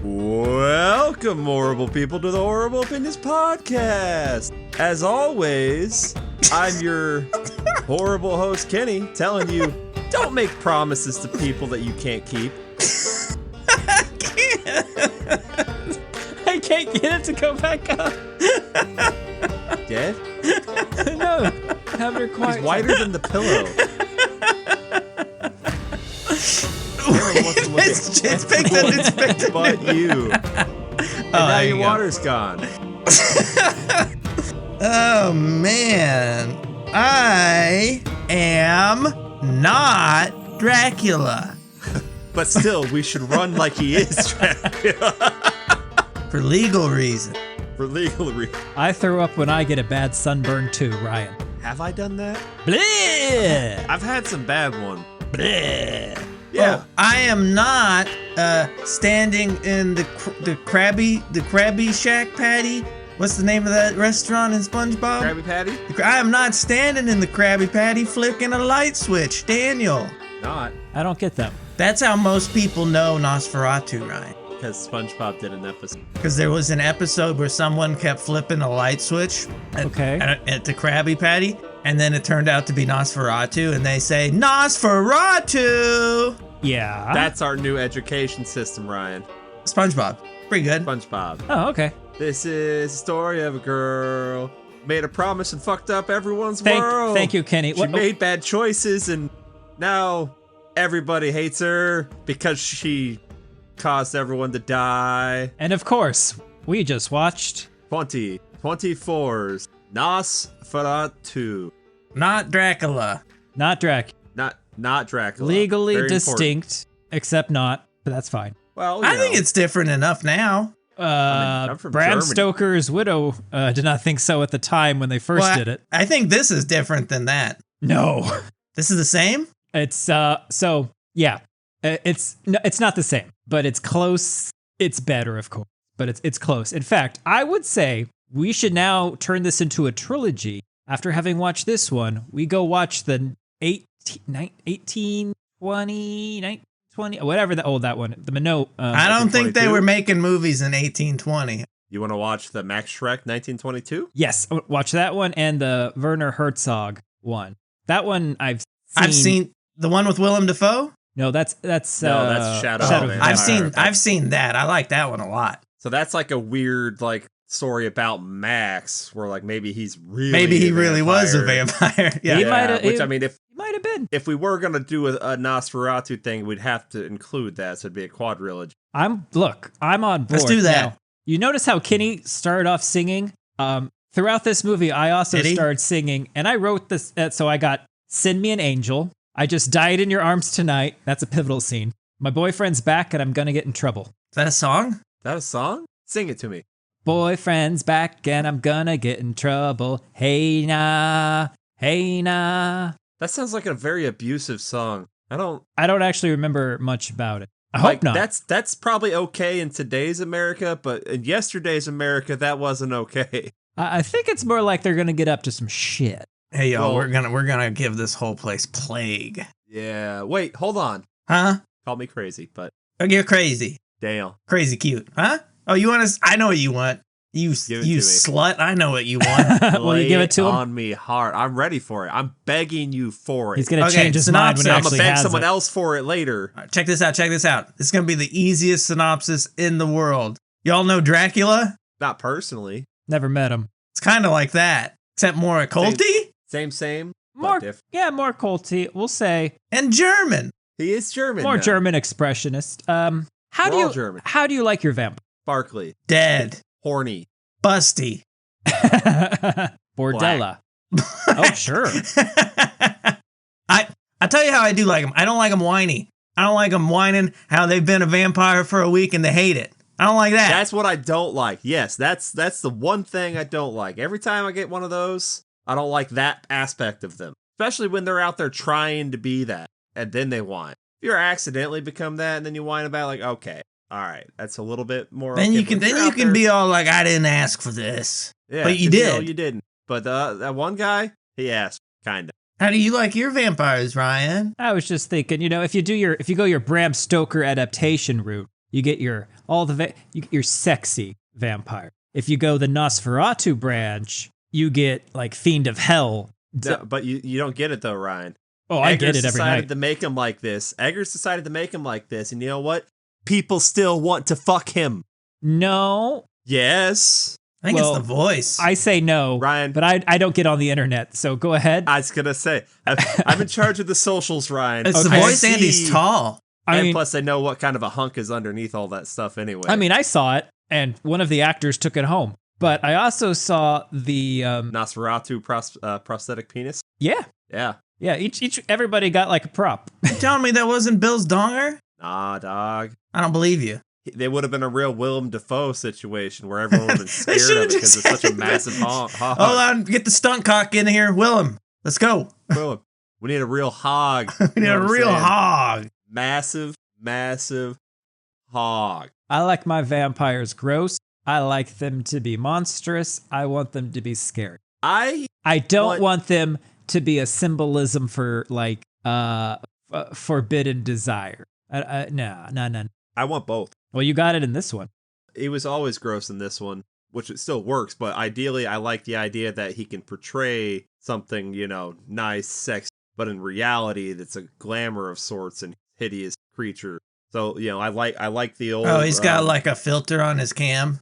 Welcome, horrible people, to the Horrible Opinions Podcast. As always, I'm your horrible host, Kenny, telling you, don't make promises to people that you can't keep. I can't get it to go back up. Dead? No, have her quiet. He's whiter than the pillow. It's picked it. But you. And now your water's gone. Oh, man. I am not Dracula. But still, we should run like he is Dracula. For legal reasons. For legal reasons. I throw up when I get a bad sunburn too, Ryan. Have I done that? Bleh! I've had some bad ones. Bleh! Yeah. Oh, I am not standing in the Krabby Shack Patty. What's the name of that restaurant in SpongeBob? Krabby Patty? I am not standing in the Krabby Patty flicking a light switch, Daniel. Not. I don't get them. That's how most people know Nosferatu, Ryan. Because SpongeBob did an episode. Because there was an episode where someone kept flipping a light switch at the Krabby Patty, and then it turned out to be Nosferatu, and they say, Nosferatu! Yeah. That's our new education system, Ryan. SpongeBob. Pretty good. SpongeBob. Oh, okay. This is the story of a girl made a promise and fucked up everyone's world. Thank you, Kenny. She made bad choices, and now everybody hates her because she caused everyone to die. And of course, we just watched 2024's Nosferatu. Not Dracula. Not Dracula. Not Dracula. Legally Very distinct, important. except not, but that's fine. Well, I think it's different enough now. I'm from Bram Germany. Stoker's widow did not think so at the time when they first did it. I think this is different than that. No. This is the same? It's so yeah. It's not the same, but it's close. It's better, of course, but it's close. In fact, I would say we should now turn this into a trilogy. After having watched this one, we go watch the 1820, whatever that one. The Minot. I don't think they were making movies in 1820. You want to watch the Max Schreck 1922? Yes, watch that one and the Werner Herzog one. That one I've seen the one with Willem Dafoe. No, that's Shadow. I've seen that. I like that one a lot. So that's like a weird story about Max, where maybe he really was a vampire. Yeah, he might have. Which I mean, if he might have been. If we were gonna do a Nosferatu thing, we'd have to include that. So it'd be a quadrilogy. I'm on board. Let's do that. Now, you notice how Kenny started off singing. Throughout this movie, I also started singing, and I wrote this. So I got "Send Me an Angel." I just died in your arms tonight. That's a pivotal scene. My boyfriend's back, and I'm gonna get in trouble. Is that a song? Is that a song? Sing it to me. Boyfriend's back, and I'm gonna get in trouble. Hey nah, hey nah. That sounds like a very abusive song. I don't actually remember much about it. I hope not. That's probably okay in today's America, but in yesterday's America, that wasn't okay. I think it's more like they're gonna get up to some shit. Hey y'all, we're gonna give this whole place plague. Yeah. Wait, hold on. Huh? Call me crazy, but You're crazy. Damn. Crazy cute. Huh? Oh, you want to? I know what you want. You slut. I know what you want. Will you give it to him? On me hard. I'm ready for it. I'm begging you for it. He's gonna change his mind when he I'm actually gonna beg has someone it. else for it later. Right, check this out. This is gonna be the easiest synopsis in the world. Y'all know Dracula? Not personally. Never met him. It's kind of like that, except more occulty. Same. More culty. We'll say. And German. He is German. More now. German expressionist. How do you like your vampire? Sparkly. Dead. Horny. Busty. Bordella. Oh, sure. I tell you how I do like them. I don't like them whiny. I don't like them whining how they've been a vampire for a week and they hate it. I don't like that. That's what I don't like. Yes, that's the one thing I don't like. Every time I get one of those, I don't like that aspect of them. Especially when they're out there trying to be that, and then they whine. If you're accidentally become that, and then you whine about okay, all right, that's a little bit more. Then you can be all like, I didn't ask for this. Yeah, but you did. No, you didn't. But that one guy, he asked, kind of. How do you like your vampires, Ryan? I was just thinking, if you go your Bram Stoker adaptation route, you get your you get your sexy vampire. If you go the Nosferatu branch, you get like Fiend of Hell. No, but you don't get it though, Ryan. Oh, I get it every night. Eggers decided to make him like this. Eggers decided to make him like this, and you know what? People still want to fuck him. No. Yes. I think it's the voice. I say no, Ryan. but I don't get on the internet, so go ahead. I was gonna say I'm in charge of the socials, Ryan. It's the voice, and he's tall. And plus, I know what kind of a hunk is underneath all that stuff anyway. I mean, I saw it, and one of the actors took it home. But I also saw the Nosferatu prosthetic penis. Yeah. Yeah. Yeah, everybody got like a prop. You telling me that wasn't Bill's donger? Nah, dog. I don't believe you. They would have been a real Willem Dafoe situation where everyone would have been scared of it because it's such a massive hog. Hold on, get the stunt cock in here, Willem. Let's go. Willem, we need a real hog. We need a real hog. Massive hog. I like my vampires gross. I like them to be monstrous. I want them to be scary. I don't want them to be a symbolism for like forbidden desire. No. I want both. Well, you got it in this one. He was always gross in this one, which it still works, but ideally I like the idea that he can portray something, nice, sexy, but in reality that's a glamour of sorts and hideous creature. So, I like the old... Oh, he's got like a filter on his cam?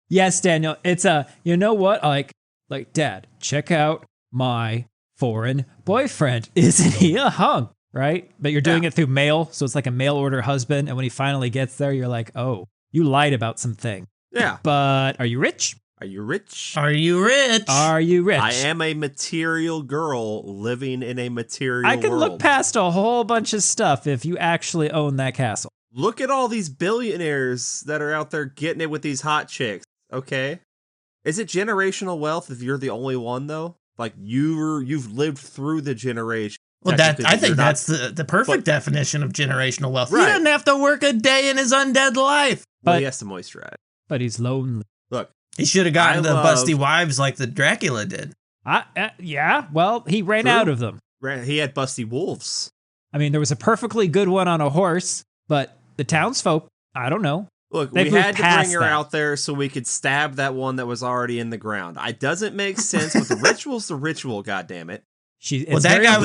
Yes, Daniel. It's you know what? Like, Dad, check out my foreign boyfriend. Isn't he a hunk? Right? But you're doing it through mail, so it's like a mail order husband. And when he finally gets there, you're like, oh, you lied about something. Yeah. But are you rich? Are you rich? Are you rich? Are you rich? I am a material girl living in a material world. I can look past a whole bunch of stuff if you actually own that castle. Look at all these billionaires that are out there getting it with these hot chicks, okay? Is it generational wealth if you're the only one, though? Like, you've lived through the generation. Well, I think that's the perfect definition of generational wealth. Right. He doesn't have to work a day in his undead life. Well, he has to moisturize. But he's lonely. Look. He should have gotten the busty wives like the Dracula did. Yeah, well, he ran out of them. He had busty wolves. I mean, there was a perfectly good one on a horse, but the townsfolk, I don't know. Look, we had to bring her out there so we could stab that one that was already in the ground. It doesn't make sense, but the ritual's the ritual, goddammit. That guy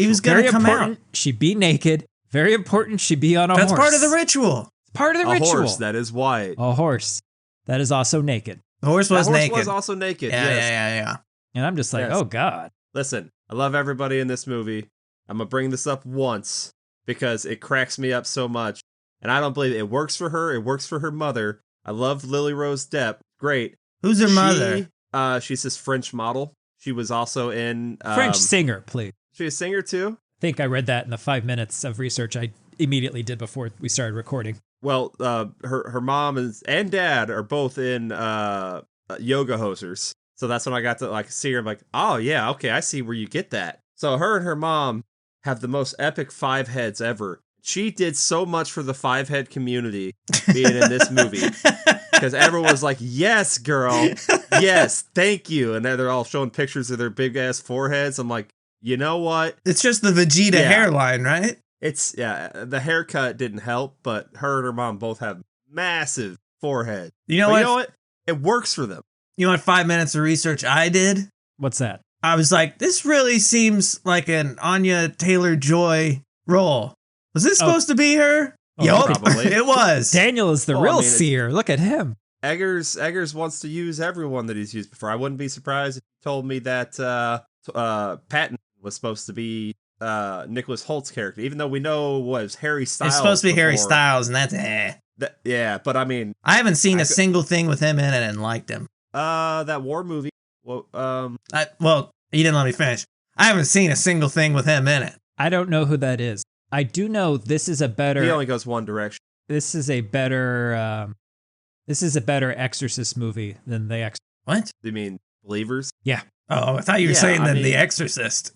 was gonna come out. She be naked. Very important. She be on a horse. That's part of the ritual. It's part of the ritual. A horse that is white. A horse that is also naked. The horse was naked. The horse was also naked. Yeah. And I'm just like, oh God. Listen, I love everybody in this movie. I'm gonna bring this up once because it cracks me up so much, and I don't believe it works for her. It works for her mother. I love Lily Rose Depp. Great. Who's her mother? She's this French model. She was also in... French singer, please. She's a singer, too? I think I read that in the 5 minutes of research I immediately did before we started recording. Well, her mom and dad are both in yoga hosers. So that's when I got to see her. I'm like, oh, yeah, okay, I see where you get that. So her and her mom have the most epic 5 heads ever. She did so much for the 5-head community being in this movie. Because everyone was like, yes, girl. Yes, thank you. And they're all showing pictures of their big-ass foreheads. I'm like, you know what? It's just the Vegeta hairline, right? The haircut didn't help, but her and her mom both have massive foreheads. You know what? It works for them. You know what 5 minutes of research I did? What's that? I was like, this really seems like an Anya Taylor-Joy role. Was this supposed to be her? Yup, probably. It was. Daniel is the real seer. Look at him. Eggers wants to use everyone that he's used before. I wouldn't be surprised if he told me that Patton was supposed to be Nicholas Holt's character, even though we know was Harry Styles. It's supposed to be Harry Styles, and that's yeah, but I mean, I haven't seen a single thing with him in it and liked him. That war movie. Well, you didn't let me finish. I haven't seen a single thing with him in it. I don't know who that is. I do know this is a better... He only goes one direction. This is a better Exorcist movie than The Exorcist. What? You mean Believers? Yeah. Oh, I thought you were saying The Exorcist.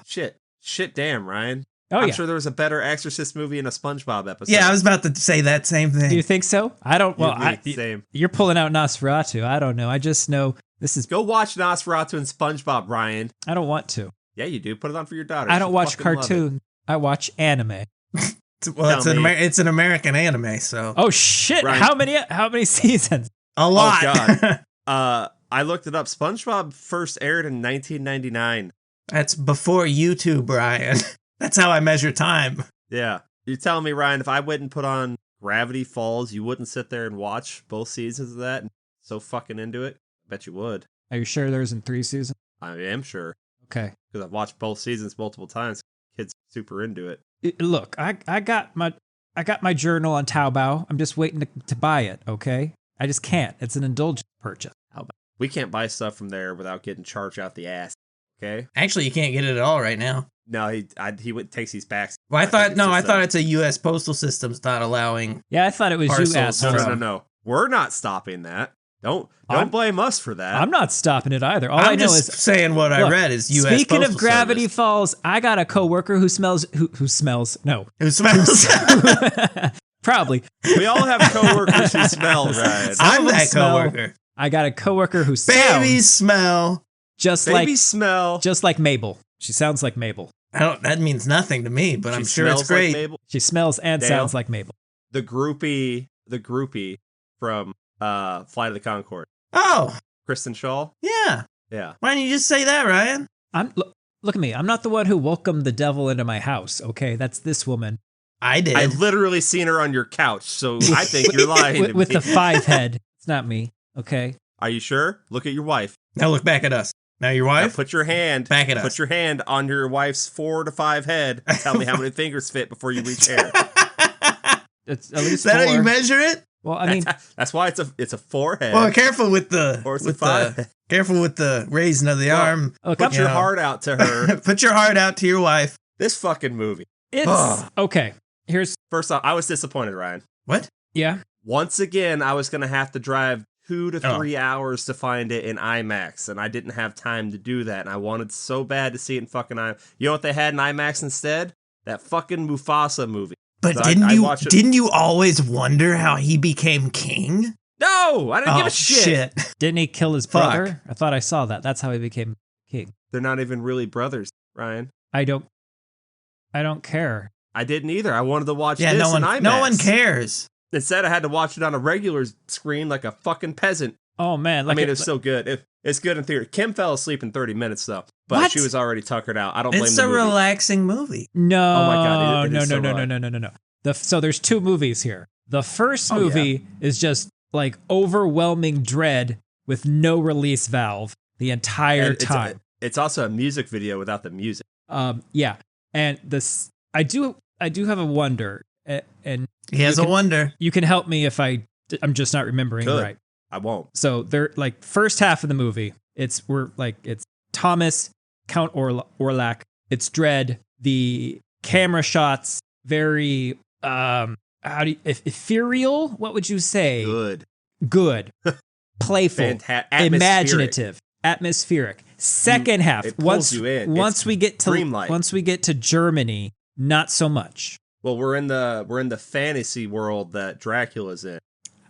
Shit, damn, Ryan. Oh, I'm sure there was a better Exorcist movie in a SpongeBob episode. Yeah, I was about to say that same thing. Do you think so? I don't... Well, same. You're pulling out Nosferatu. I don't know. I just know this is... Go watch Nosferatu and SpongeBob, Ryan. I don't want to. Yeah, you do. Put it on for your daughter. I don't watch cartoons. I watch anime. Well, it's an American anime, so. Oh shit! Ryan. How many seasons? A lot. Oh god. I looked it up. SpongeBob first aired in 1999. That's before YouTube, Brian. That's how I measure time. Yeah. You're telling me, Ryan, if I wouldn't put on Gravity Falls, you wouldn't sit there and watch both seasons of that and so fucking into it? I bet you would. Are you sure there's in 3 seasons? I am sure. Okay. Because I've watched both seasons multiple times. Kids super into it. Look, I got my journal on Taobao. I'm just waiting to buy it. Okay. I just can't. It's an indulgent purchase. We can't buy stuff from there without getting charged out the ass. Okay. Actually, you can't get it at all right now. No, he takes these back. Well, I thought it's a U.S. postal system's not allowing. Yeah, I thought it was you Parcels. assholes. No. We're not stopping that. Don't blame us for that. I'm not stopping it either. All I'm I know just is saying what I read is U.S. Speaking Postal of Gravity Service. Falls, I got a coworker who smells. Who smells? No, Who smells? probably. We all have coworkers who smell, Ryan. I'm that smell. coworker. I got a coworker who Babies sounds smell. just smell. like Mabel. She sounds like Mabel. That means nothing to me, but She I'm sure it's smells like great. Mabel. She smells and Dale? sounds like Mabel. The groupie from Flight of the Conchords. Oh, Kristen Shaw. yeah. Yeah. Why didn't you just say that, Ryan? Look at me. I'm not the one who welcomed the devil into my house. Okay, that's this woman I did. I literally seen her on your couch, so I think you're lying to with me. the 5-head. It's not me. Okay. Are you sure? Look at your wife. Now look back at us. Now your Now wife? put your hand Back at us. Put your hand on your wife's 4 to 5 head and tell me how many fingers fit before you reach hair. It's at least Is that 4. how you measure it? Well, I mean, That's why it's a forehead. Well, careful with the Or it's a 5. careful with the raising of the arm. look, Put your know. heart out to her. Put your heart out to your wife. This fucking movie. it's Ugh. okay. Here's First off, I was disappointed, Ryan. What? yeah. Once again, I was going to have to drive 2 to 3 hours to find it in IMAX, and I didn't have time to do that, and I wanted so bad to see it in fucking IMAX. You know what they had in IMAX instead? That fucking Mufasa movie. But So didn't watched it- didn't you always wonder how he became king? No, I didn't give Oh a shit. Didn't he kill his Fuck. brother? I thought I saw that. That's how he became king. They're not even really brothers, Ryan. I don't care. I didn't either. I wanted to watch Yeah, this no in IMAX. one cares. Instead, I had to watch it on a regular screen like a fucking peasant. Oh man, I mean, it's still good. It's good in theater. Kim fell asleep in 30 minutes, though. But What? she was already tuckered out. I don't blame It's the a movie. relaxing movie. no. Oh my God, it is so right. No. So there's 2 movies here. The first Oh, movie is just like overwhelming dread with no release valve the entire And time. It's also a music video without the music. Yeah, and this I do have a wonder, and He has a wonder. you can help me if I'm just not remembering Good. right. I won't. So they're like first half of the movie. It's Thomas, Count Orlak. It's dread. The camera shots very ethereal. What would you say? Good. Playful. Atmospheric. Imaginative. Atmospheric. Second half. it pulls you in. Once It's we get dreamlike. to Germany, not so much. Well, we're in the fantasy world that Dracula's in.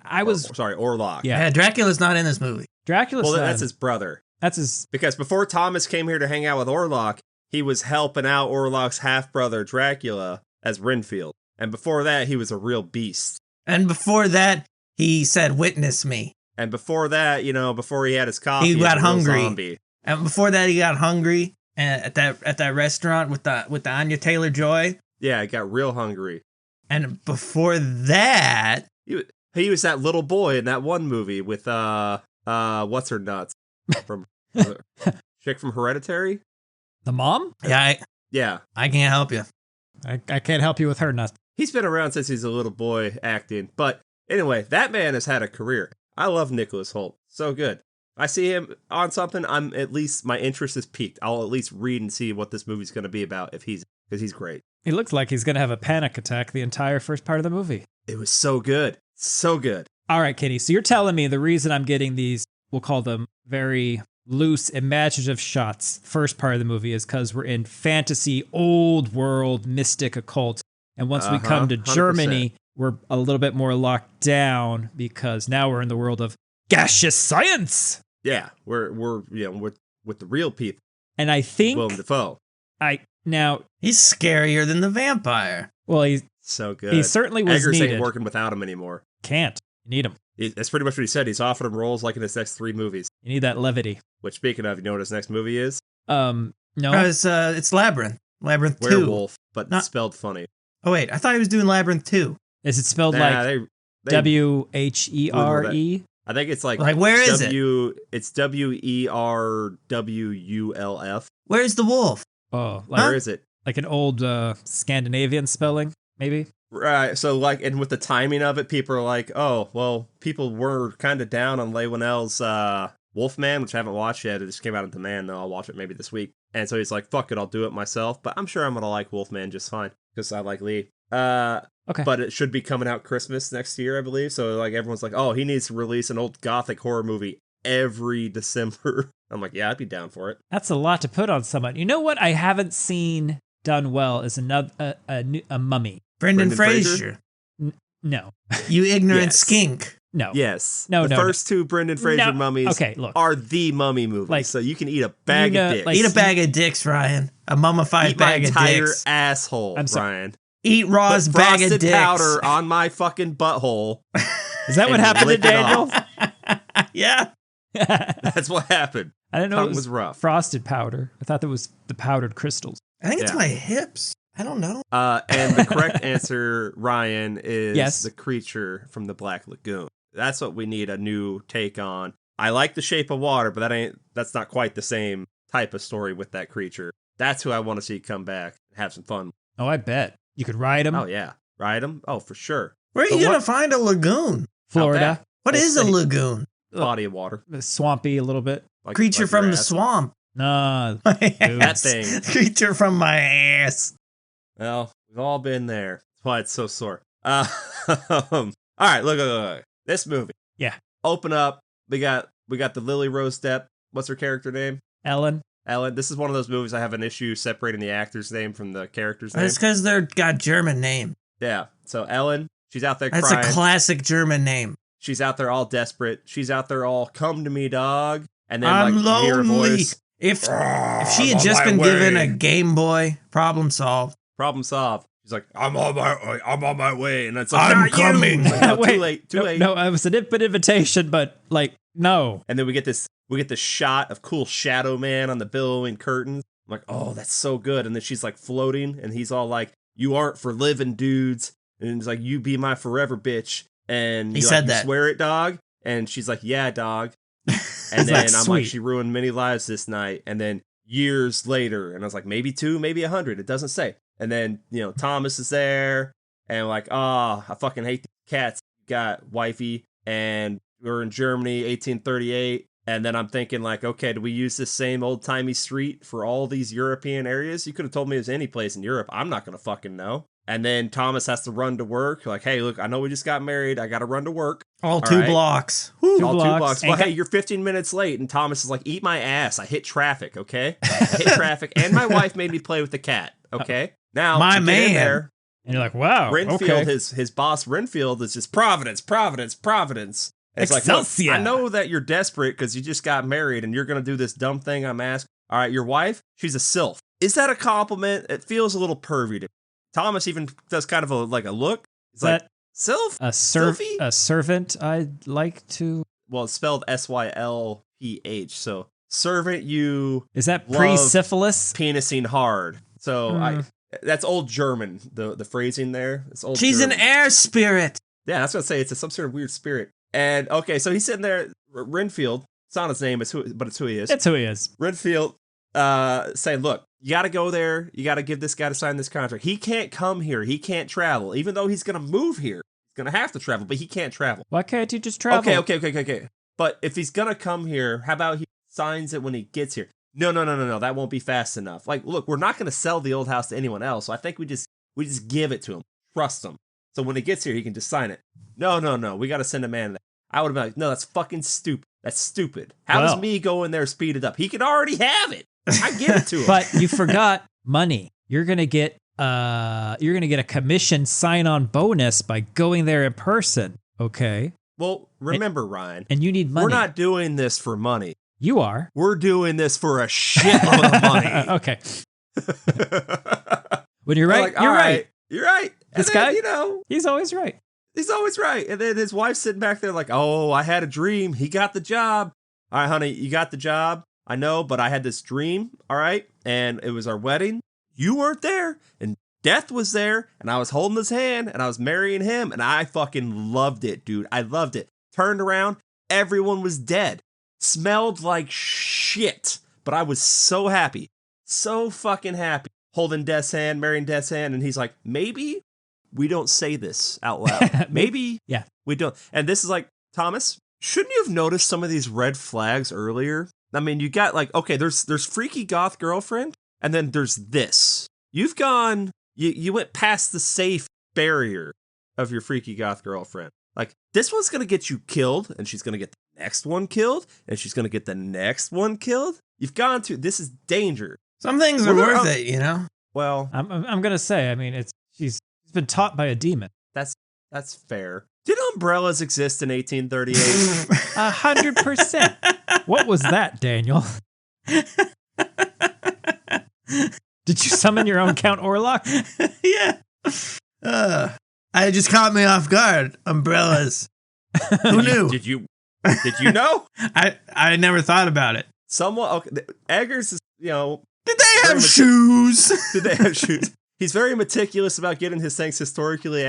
Orlok. Yeah. Yeah, Dracula's not in this movie. Dracula's Well, not- that's his brother. That's his. Because before Thomas came here to hang out with Orlok, he was helping out Orlok's half brother Dracula as Renfield. And before that, he was a real beast. And before that, he said, "Witness me." And before that, before he had his coffee, He got was a real hungry. zombie. And before that, he got hungry at that restaurant with the Anya Taylor-Joy. Yeah, he got real hungry. And before that, He was that little boy in that one movie with what's her nuts from chick from Hereditary. The mom? Yeah, I can't help you. I can't help you with her nuts. he's been around since he's a little boy acting. But anyway, that man has had a career. I love Nicholas Hoult. So good. I see him on something. My interest is piqued. I'll at least read and see what this movie's going to be about because he's great. He looks like he's gonna have a panic attack the entire first part of the movie. It was so good. So good. All right, Kitty. So you're telling me the reason I'm getting these, we'll call them very loose, imaginative shots, first part of the movie, is because we're in fantasy, old world, mystic, occult. And once we come to 100%. Germany, we're a little bit more locked down because now we're in the world of gaseous science. Yeah, we're with the real people. And I think Willem Dafoe. now He's scarier than the vampire. well, he's So good. He certainly was Eggers needed. ain't working without him anymore. Can't. You need him. That's pretty much what he said. He's offered him roles like in his next 3 movies. You need that levity. Which, speaking of, you know what his next movie is? No. It's Labyrinth. Labyrinth 2. Werewolf, but Not- spelled funny. Oh, wait. I thought he was doing Labyrinth 2. Is it spelled Nah, like they WHERE? I think it's like Where is it? It's WERWULF. Where's the wolf? Oh, Where is it? like an old Scandinavian spelling, maybe? Right. So and with the timing of it, people are like, oh, well, people were kind of down on Leigh Whannell's Wolfman, which I haven't watched yet. It just came out on demand, though. I'll watch it maybe this week. And so he's like, fuck it, I'll do it myself. But I'm sure I'm gonna like Wolfman just fine because I like Lee. Okay. But it should be coming out Christmas next year, I believe. So everyone's like, oh, he needs to release an old Gothic horror movie every December. I'm like, yeah, I'd be down for it. That's a lot to put on someone. You know what I haven't seen done well is a mummy. Brendan Fraser? Fraser. No. You ignorant Yes. skink. No. Yes. No, the no, first 2 Brendan Fraser mummies Okay, look. are the mummy movies. So you can eat a bag of dicks. Eat a bag of dicks, Ryan. A mummified Eat my bag of entire dicks. asshole, I'm sorry. Ryan. Eat Raw's Put bag of frosted dicks. powder on my fucking butthole. Is that what and happened to lick it Daniel? Yeah. That's what happened. I didn't know Tongue it was rough. frosted powder. I thought that was the powdered crystals. I think it's Yeah. my hips. I don't know. And the correct answer, Ryan, is Yes. the creature from the Black Lagoon. That's what we need a new take on. I like The Shape of Water, but that's not quite the same type of story with that creature. That's who I want to see come back and have some fun. Oh, I bet. You could ride them. Oh, yeah. Ride them? Oh, for sure. Where are you going to find a lagoon? Florida. What is a lagoon? Body of water. Swampy a little bit. Like, Creature like from your the ass. swamp. No. That thing. Creature from my ass. Well, we've all been there. That's why it's so sore. All right, look. This movie. Yeah. Open up. We got the Lily Rose Depp. What's her character name? Ellen. This is one of those movies I have an issue separating the actor's name from the character's name. It's because they're got German name. Yeah. So Ellen, she's out there That's crying. a classic German name. She's out there all desperate. She's out there all, come to me, dog. And then I'm you hear a lonely. voice. If she had just been given a Game Boy, problem solved. Problem solved. She's like, I'm on my way. And it's like, I'm not you. coming. It's like, no, Wait, too late. No, it was an invitation, but no. And then we get this shot of cool Shadow Man on the billowing curtains. I'm like, oh, that's so good. And then she's like floating, and he's all like, you aren't for living, dudes. And he's like, you be my forever bitch. And He said you that. swear it, dog. And she's like, yeah, dog. And then I'm like, she ruined many lives this night. And then years later, and I was like, maybe 2, maybe 100. It doesn't say. And then, Thomas is there, and like, I fucking hate these cats. Got wifey, and we're in Germany, 1838. And then I'm thinking like, okay, do we use this same old-timey street for all these European areas? You could have told me it was any place in Europe. I'm not going to fucking know. And then Thomas has to run to work. Like, hey, look, I know we just got married. I got to run to work. All 2 right. blocks. Two All 2 blocks. blocks. Well, hey, you're 15 minutes late. And Thomas is like, eat my ass. I hit traffic, okay? I hit traffic. And my wife made me play with the cat, okay? Now, My we get in man. there. And you're like, wow. Renfield, okay. his boss Renfield is just Providence. And it's like, look, Excelsior. I know that you're desperate because you just got married and you're going to do this dumb thing I'm asking. All right, your wife, she's a sylph. Is that a compliment? It feels a little pervy to me. Thomas even does kind of a look. He's like, sylph? a servant I'd like to. Well, it's spelled SYLPH. So servant, you Is that love pre-syphilis? penising hard. So that's old German, the phrasing there. It's old She's German. an air spirit. Yeah, that's what I say. It's some sort of weird spirit. And okay, so he's sitting there, Renfield. It's not his name, but it's who he is. That's who he is. Renfield saying, look, you got to go there. You got to give this guy to sign this contract. He can't come here. He can't travel. Even though he's going to move here, he's going to have to travel, but he can't travel. Why can't you just travel? Okay. But if he's going to come here, how about he signs it when he gets here? No. That won't be fast enough. Like, look, we're not going to sell the old house to anyone else. So I think we just give it to him. Trust him. So when he gets here, he can just sign it. No. We got to send a man there. I would have been like, no, that's fucking stupid. That's stupid. How does me go in there speed it up? He can already have it. I give it to him. But you forgot money. You're gonna get a commission sign-on bonus by going there in person. Okay. Well, remember, Ryan. And you need money. We're not doing this for money. You are. We're doing this for a shitload of money. Okay. When you're right, like, you're all right. You're right. This And then, guy, you know, he's always right. he's always right. And then his wife's sitting back there like, oh, I had a dream. He got the job. All right, honey, you got the job. I know, but I had this dream. All right. And it was our wedding. You weren't there. And Death was there. And I was holding his hand and I was marrying him. And I fucking loved it, dude. I loved it. Turned around. Everyone was dead. Smelled like shit. But I was so happy. So fucking happy. Holding Death's hand, marrying Death's hand. And he's like, maybe we don't say this out loud. Maybe we don't. And this is like, Thomas, shouldn't you have noticed some of these red flags earlier? I mean, you got like, okay, there's freaky goth girlfriend, and then there's this. You've gone, you went past the safe barrier of your freaky goth girlfriend. Like, this one's gonna get you killed, and she's gonna get the next one killed, and she's gonna get the next one killed. You've gone to, this is danger. Some things are worth it, you know? Well, I'm gonna say, I mean, she's been taught by a demon. That's fair. Did umbrellas exist in 1838? 100%. What was that, Daniel? Did you summon your own Count Orlok? Yeah. I just caught me off guard. Umbrellas. Who knew? Did you know? I never thought about it. Someone, okay, Eggers is, you know. Did they have shoes? Did they have shoes? He's very meticulous about getting his things historically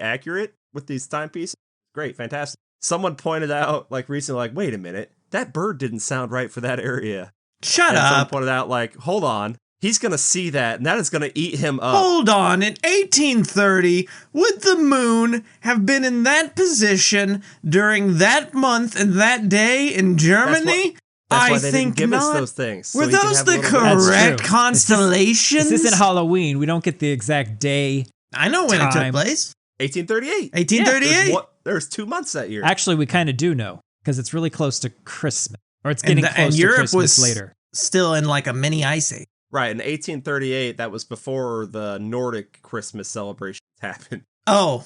accurate with these timepieces. Great, fantastic. Someone pointed out, like, recently, like, wait a minute, that bird didn't sound right for that area. Shut up. Someone pointed out, like, hold on, he's going to see that, and that is going to eat him up. Hold on, in 1830, would the moon have been in that position during that month and that day in Germany? That's why I they think didn't give not. us those things. Were so those the That's correct true. constellations? This isn't Halloween. We don't get the exact day. I know when it took Time. place. 1838. 1838. There's 2 months that year. Actually, we kind of do know because it's really close to Christmas, or it's getting close and to Europe Christmas was later. Still in like a mini ice age. Right, in 1838, that was before the Nordic Christmas celebrations happened. Oh.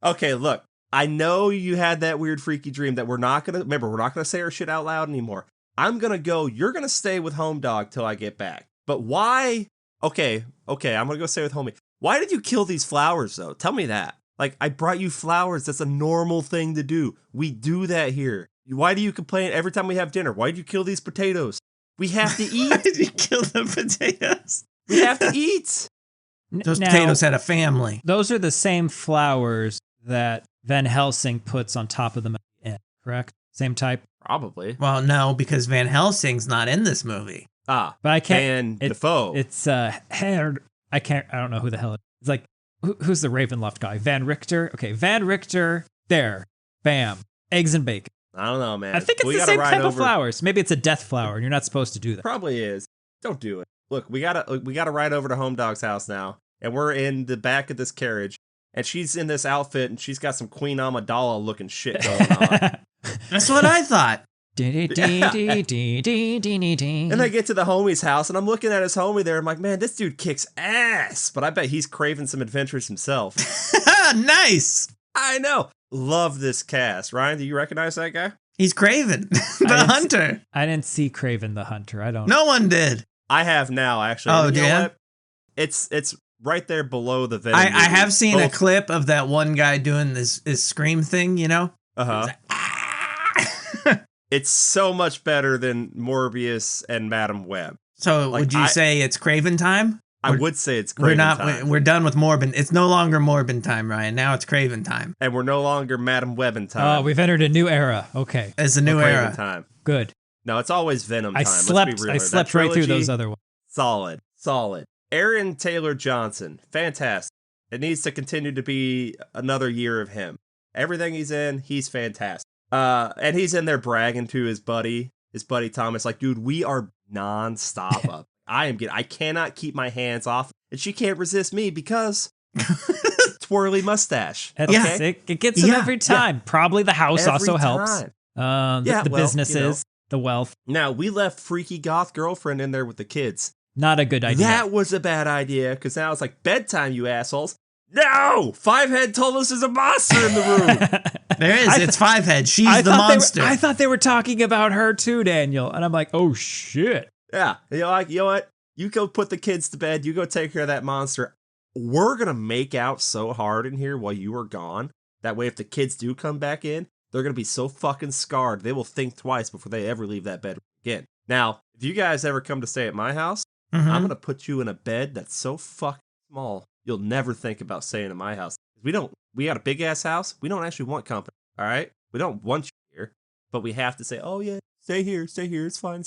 Okay, look, I know you had that weird freaky dream that we're not going to say our shit out loud anymore. I'm going to go, you're going to stay with Home Dog till I get back. But why? Okay, I'm going to go stay with Homie. Why did you kill these flowers, though? Tell me that. Like, I brought you flowers. That's a normal thing to do. We do that here. Why do you complain every time we have dinner? Why did you kill these potatoes? We have to eat. Why did you kill the potatoes? We have to eat. Those Now, potatoes had a family. Those are the same flowers that Van Helsing puts on top of them at the end, correct? Same type? Probably. Well, no, because Van Helsing's not in this movie. Ah, But I can't. Van Defoe. It's Herr. I don't know who the hell it is. It's like, who's the Ravenloft guy? Van Richter? Okay, Van Richter. There. Bam. Eggs and bacon. I don't know, man. I think it's We the gotta same ride type of over- flowers. Maybe it's a death flower and you're not supposed to do that. Probably is. Don't do it. Look, we gotta ride over to Home Dog's house now, and we're in the back of this carriage, and she's in this outfit, and she's got some Queen Amidala looking shit going on. That's what I thought. And I get to the homie's house, and I'm looking at his homie there. I'm like, man, this dude kicks ass. But I bet he's craving some adventures himself. Nice. I know. Love this cast. Ryan, do you recognize that guy? He's Craven, the hunter. I didn't see Craven the Hunter. I don't. No one did. I have now, actually. Oh, And you know yeah? what? It's right there below the Venom I movie. have seen a Both- clip of that one guy doing this scream thing, you know? Uh-huh. It's so much better than Morbius and Madam Web. So Like, would you say it's Craven time? I would say it's Craven time. We're done with Morbin. It's no longer Morbin time, Ryan. Now it's Craven time. And we're no longer Madam Web in time. Oh, we've entered a new era. Okay, It's a new Or Craven era. time. good. No, it's always Venom time. I slept. Let's be real I here. slept That right through trilogy, those other ones. Solid. Aaron Taylor Johnson, fantastic. It needs to continue to be another year of him. Everything he's in, he's fantastic. And he's in there bragging to his buddy Thomas, like, dude, we are nonstop up. I cannot keep my hands off, and she can't resist me because twirly mustache. It gets him every time. Probably the house also Every helps. time. The businesses, the wealth. Now, we left freaky goth girlfriend in there with the kids. Not a good idea. That was a bad idea, because now it's like bedtime, you assholes. No! Fivehead told us there's a monster in the room. There is. It's Fivehead. She's the monster. I thought they were talking about her too, Daniel. And I'm like, oh shit. Yeah. You know what? You go put the kids to bed. You go take care of that monster. We're going to make out so hard in here while you are gone. That way, if the kids do come back in, they're going to be so fucking scarred. They will think twice before they ever leave that bed again. Now, if you guys ever come to stay at my house, I'm going to put you in a bed that's so fucking small, you'll never think about staying in my house. We got a big ass house. We don't actually want company. All right. We don't want you here, but we have to say, oh yeah, stay here. It's fine.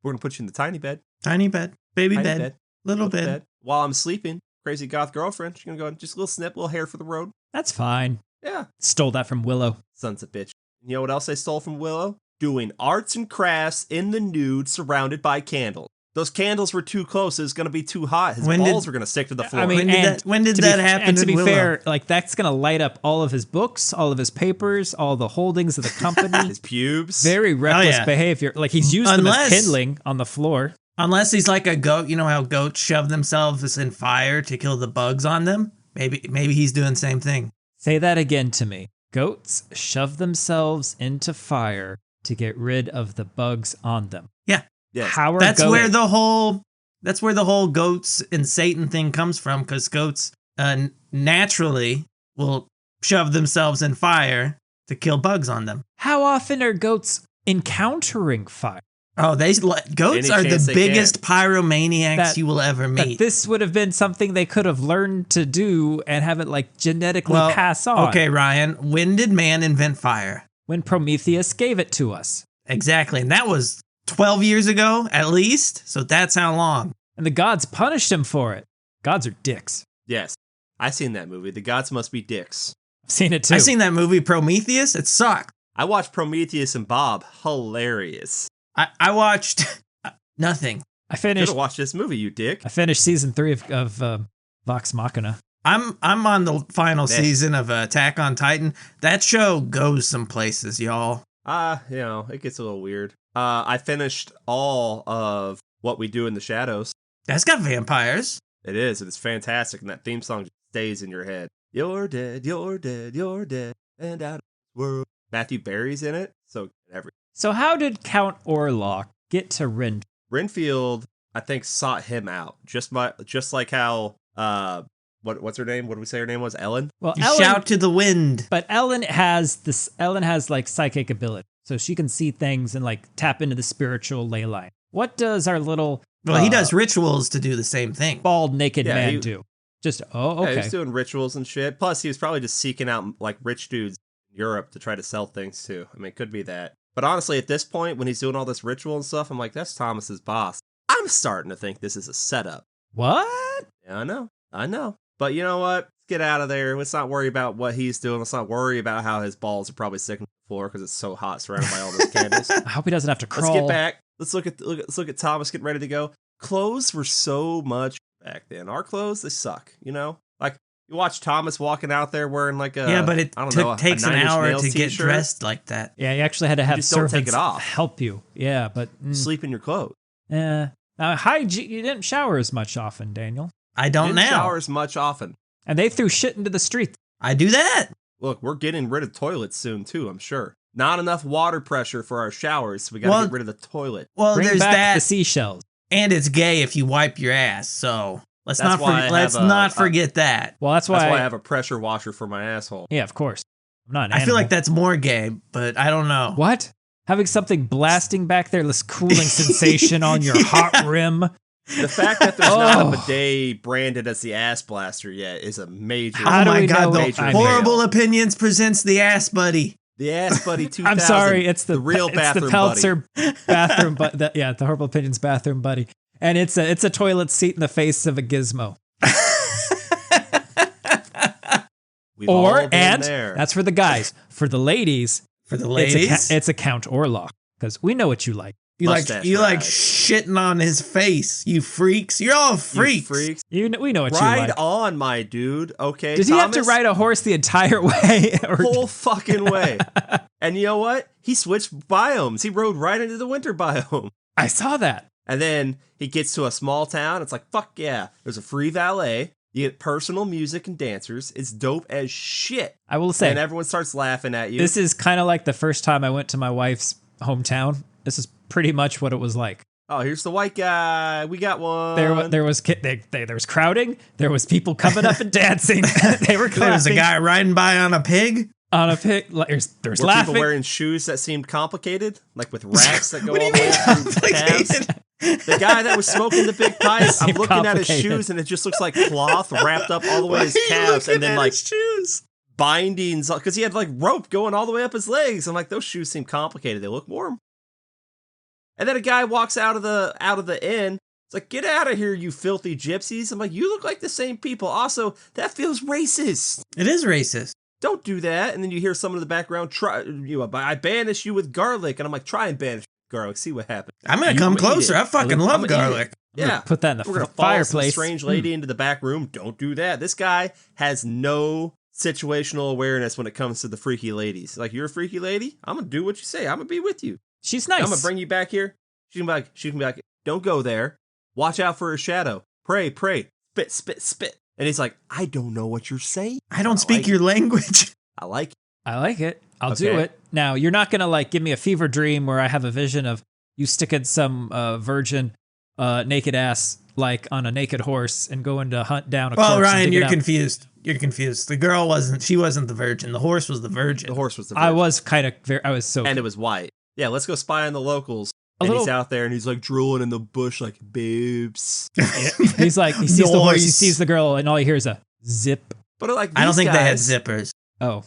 We're going to put you in the tiny bed. Tiny bed. Baby bed. Little bed. While I'm sleeping, crazy goth girlfriend, she's going to go, just a little snip, little hair for the road. That's fine. Yeah. Stole that from Willow. Sons of bitch. You know what else I stole from Willow? Doing arts and crafts in the nude surrounded by candles. Those candles were too close. It was going to be too hot. His balls were going to stick to the floor. I mean, when did that happen? And to be Willow? fair, like that's going to light up all of his books, all of his papers, all the holdings of the company. His pubes. Very reckless behavior. Like he's used them as kindling on the floor. Unless he's like a goat. You know how goats shove themselves in fire to kill the bugs on them? Maybe he's doing the same thing. Say that again to me. Goats shove themselves into fire to get rid of the bugs on them. Yeah. Yes. That's where the whole goats and Satan thing comes from, because goats naturally will shove themselves in fire to kill bugs on them. How often are goats encountering fire? Oh, goats are the biggest pyromaniacs you will ever meet. This would have been something they could have learned to do and have it like genetically pass on. Okay, Ryan, when did man invent fire? When Prometheus gave it to us. Exactly, and that was 12 years ago, at least, so that's how long. And the gods punished him for it. Gods are dicks. Yes. I've seen that movie. The gods must be dicks. I've seen it too. I've seen that movie, Prometheus. It sucked. I watched Prometheus and Bob. Hilarious. I watched nothing. I finished. Should have watched this movie, you dick. I finished season 3 of Vox Machina. I'm on the final season of Attack on Titan. That show goes some places, y'all. It gets a little weird. I finished all of What We Do in the Shadows. That's got vampires. It is. It's fantastic, and that theme song just stays in your head. You're dead, you're dead, you're dead, and out of this world. Matthew Berry's in it, so So how did Count Orlok get to Renfield? Renfield, I think, sought him out. Just like how what's her name? What did we say her name was? Ellen? Well, Ellen, shout to the wind. But Ellen has like psychic ability. So she can see things and like tap into the spiritual ley line. What does our little he does rituals to do the same thing. Bald naked man do? Just okay. Yeah, he was doing rituals and shit. Plus, he was probably just seeking out like rich dudes in Europe to try to sell things too. I mean, it could be that. But honestly, at this point, when he's doing all this ritual and stuff, I'm like, that's Thomas's boss. I'm starting to think this is a setup. What? Yeah, I know. But you know what? Let's get out of there. Let's not worry about what he's doing. Let's not worry about how his balls are probably sticking to the floor because it's so hot surrounded by all those candles. I hope he doesn't have to crawl. Let's get back. Let's look at Thomas getting ready to go. Clothes were so much back then. Our clothes, they suck, you know? Like, you watch Thomas walking out there wearing like a... Yeah, but it takes an hour to get dressed like that. Yeah, you actually had to have servants don't take it off. Help you. Yeah, but... Sleep in your clothes. Yeah. Hygiene, you didn't shower as much often, Daniel. I don't now. Shower as much often. And they threw shit into the street. I do that. Look, we're getting rid of toilets soon, too, I'm sure. Not enough water pressure for our showers, so we gotta get rid of the toilet. Well, Bring there's back that. The seashells. And it's gay if you wipe your ass, so let's not forget that. Well, that's why I have a pressure washer for my asshole. Yeah, of course. I'm not an I animal. feel like that's more gay, but I don't know. What? Having something blasting back there, this cooling sensation on your hot rim. The fact that there's not a bidet branded as the ass blaster yet is a major... Oh my God, the Horrible Opinions presents the Ass Buddy. The Ass Buddy 2000. I'm sorry, it's the real bathroom Peltzer bathroom buddy. Yeah, the Horrible Opinions bathroom buddy. And it's a toilet seat in the face of a gizmo. We've all been there. That's for the guys. For the ladies, it's a Count Orlok, because we know what you like. You like shitting on his face, you freaks. You're all freaks. We know what you like. Ride on, my dude. Okay. Does he have to ride a horse the entire way? Whole fucking way. And you know what? He switched biomes. He rode right into the winter biome. I saw that. And then he gets to a small town. It's like, fuck yeah. There's a free valet. You get personal music and dancers. It's dope as shit. I will say. And everyone starts laughing at you. This is kind of like the first time I went to my wife's hometown. This is pretty much what it was like. Oh, here's the white guy. We got one. There was crowding. There was people coming up and dancing. They were clapping. There was a guy riding by on a pig. On a pig. There's Were laughing. people wearing shoes that seemed complicated? Like with racks that go What do all you the mean way through the calves? The guy that was smoking the big pipe, I'm Seemed looking at his complicated. shoes and it just looks like cloth wrapped up all the way Why to his are you calves, and looking then at like his shoes? bindings, because he had like rope going all the way up his legs. I'm like, those shoes seem complicated. They look warm. And then a guy walks out of the inn. It's like, get out of here, you filthy gypsies. I'm like, you look like the same people. Also, that feels racist. It is racist. Don't do that. And then you hear someone in the background, I banish you with garlic. And I'm like, try and banish garlic. See what happens. I'm going to come closer. I fucking love I'm gonna eat garlic. Yeah. Put that in the We're going to follow some fireplace. strange lady into the back room. Don't do that. This guy has no situational awareness when it comes to the freaky ladies. Like, you're a freaky lady? I'm going to do what you say. I'm going to be with you. She's nice. I'm going to bring you back here. She can be like, don't go there. Watch out for her shadow. Pray. Spit, spit, spit. And he's like, I don't know what you're saying. I don't speak your language. I like it. I like it. I'll do Okay. it. Now, you're not going to like give me a fever dream where I have a vision of you sticking some virgin naked ass like on a naked horse and going to hunt down a corpse. Well, and Ryan, dig it you're up. confused. You're confused. The girl wasn't the virgin. The horse was the virgin. The horse was the I virgin. was kind of I was so And it was white. Yeah, let's go spy on the locals. A And he's little- out there and he's like drooling in the bush like, boobs. He's like, he sees the horse, he Noise. sees the girl, and all he hears is a zip. But like, I don't these think they had guys- zippers. Oh,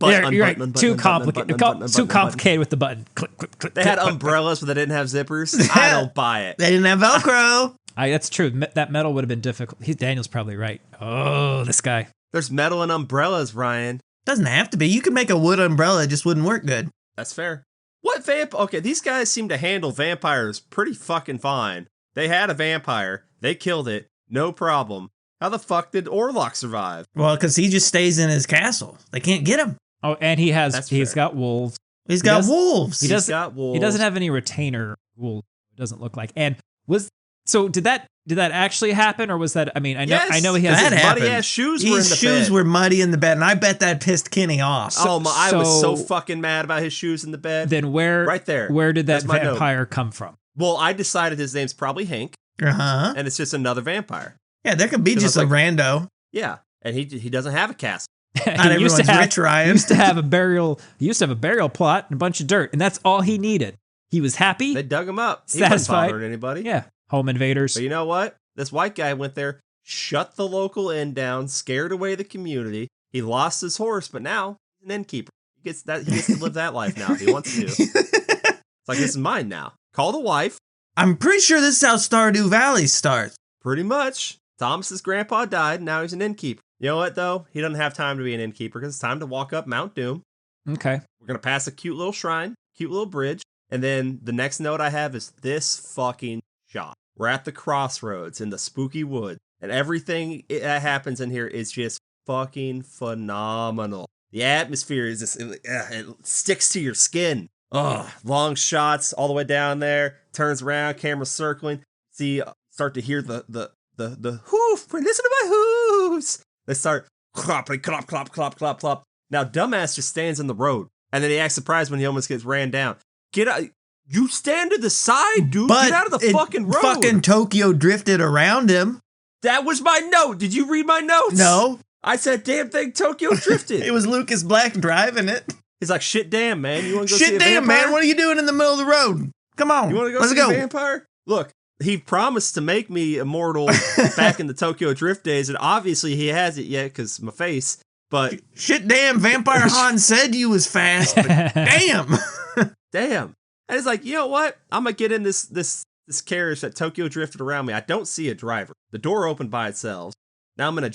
Oh, you're right. unbutton, Too unbutton, complicated. unbutton, unbutton, Too unbutton. complicated with the button. Click, click, click. They had click, click, umbrellas, but they didn't have zippers. I don't buy it. They didn't have Velcro. That's true. That metal would have been difficult. Daniel's probably right. Oh, this guy. There's metal and umbrellas, Ryan. Doesn't have to be. You could make a wood umbrella. It just wouldn't work good. That's fair. What Okay, these guys seem to handle vampires pretty fucking fine. They had a vampire. They killed it. No problem. How the fuck did Orlok survive? Well, because he just stays in his castle. They can't get him. Oh, and That's he's fair. got wolves. He's got does- wolves. He He's doesn't- got wolves. He doesn't have any retainer wool. It doesn't look like. And did that actually happen, or was that? I mean, I know he has. That His happened. muddy ass shoes were in His the shoes bed. were muddy in the bed, and I bet that pissed Kenny off. I was so so- fucking mad about his shoes in the bed. Then where? Right there. Where did that That's my note. vampire come from? Well, I decided his name's probably Hank, Uh-huh. and it's just another vampire. Yeah, there could be 'Cause I just was a rando. Yeah, and he doesn't have a castle. Not everyone's rich, Ryan. Used to have a burial. He used to have a burial plot and a bunch of dirt, and that's all he needed. He was happy. They dug him up. He wasn't Satisfied. bothering anybody. Yeah, home invaders. But you know what? This white guy went there, shut the local inn down, scared away the community. He lost his horse, but now he's an innkeeper. He gets to live that life now if he wants to. It's like, this is mine now. Call the wife. I'm pretty sure this is how Stardew Valley starts. Pretty much. Thomas's grandpa died, now he's an innkeeper. You know what, though? He doesn't have time to be an innkeeper because it's time to walk up Mount Doom. Okay. We're going to pass a cute little shrine, cute little bridge. And then the next note I have is this fucking shot. We're at the crossroads in the spooky woods. And everything that happens in here is just fucking phenomenal. The atmosphere is just, it sticks to your skin. Oh, long shots all the way down there. Turns around, camera circling. See, start to hear the hoof. Listen to my hooves. They start cloppity, clop, clop, clop, clop, clop. Now, dumbass just stands in the road. And then he acts surprised when he almost gets ran down. Get out. You stand to the side, dude. But Get out of the fucking road. Fucking Tokyo drifted around him. That was my note. Did you read my notes? No. I said, damn thing, Tokyo drifted. It was Lucas Black driving it. He's like, shit damn, man. You want to go see Shit a damn, vampire? man. What are you doing in the middle of the road? Come on. You want to go Let's see go. a vampire? Look, he promised to make me immortal back in the Tokyo Drift days, and obviously he hasn't yet because my face. But Shit damn, Vampire Han said you was fast, but damn. damn. And it's like, you know what? I'm gonna get in this carriage that Tokyo drifted around me. I don't see a driver. The door opened by itself. Now I'm in a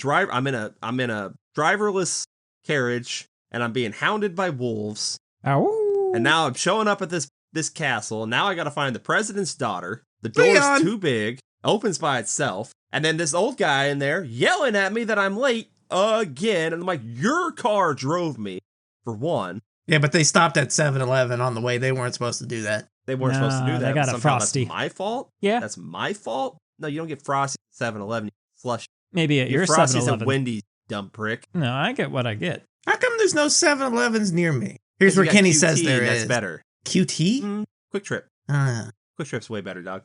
driverless carriage, and I'm being hounded by wolves. Ow. And now I'm showing up at this castle. And now I gotta find the president's daughter. The door's Leon. too big, opens by itself, and then this old guy in there yelling at me that I'm late again. And I'm like, your car drove me, for one. Yeah, but they stopped at 7-Eleven on the way. They weren't supposed to do that. They weren't supposed to do Nah, that. they got but a somehow Frosty. That's my fault? Yeah. That's my fault? No, you don't get Frosty at 7-Eleven. You slush. Maybe at You your get Frosties 7-Eleven. at Wendy's, dumb prick. No, I get what I get. How come there's no 7-Elevens near me? Here's You where got Kenny QT, says there that's is. better. QT? Quick Trip. Uh, Quick Trip's way better, dog.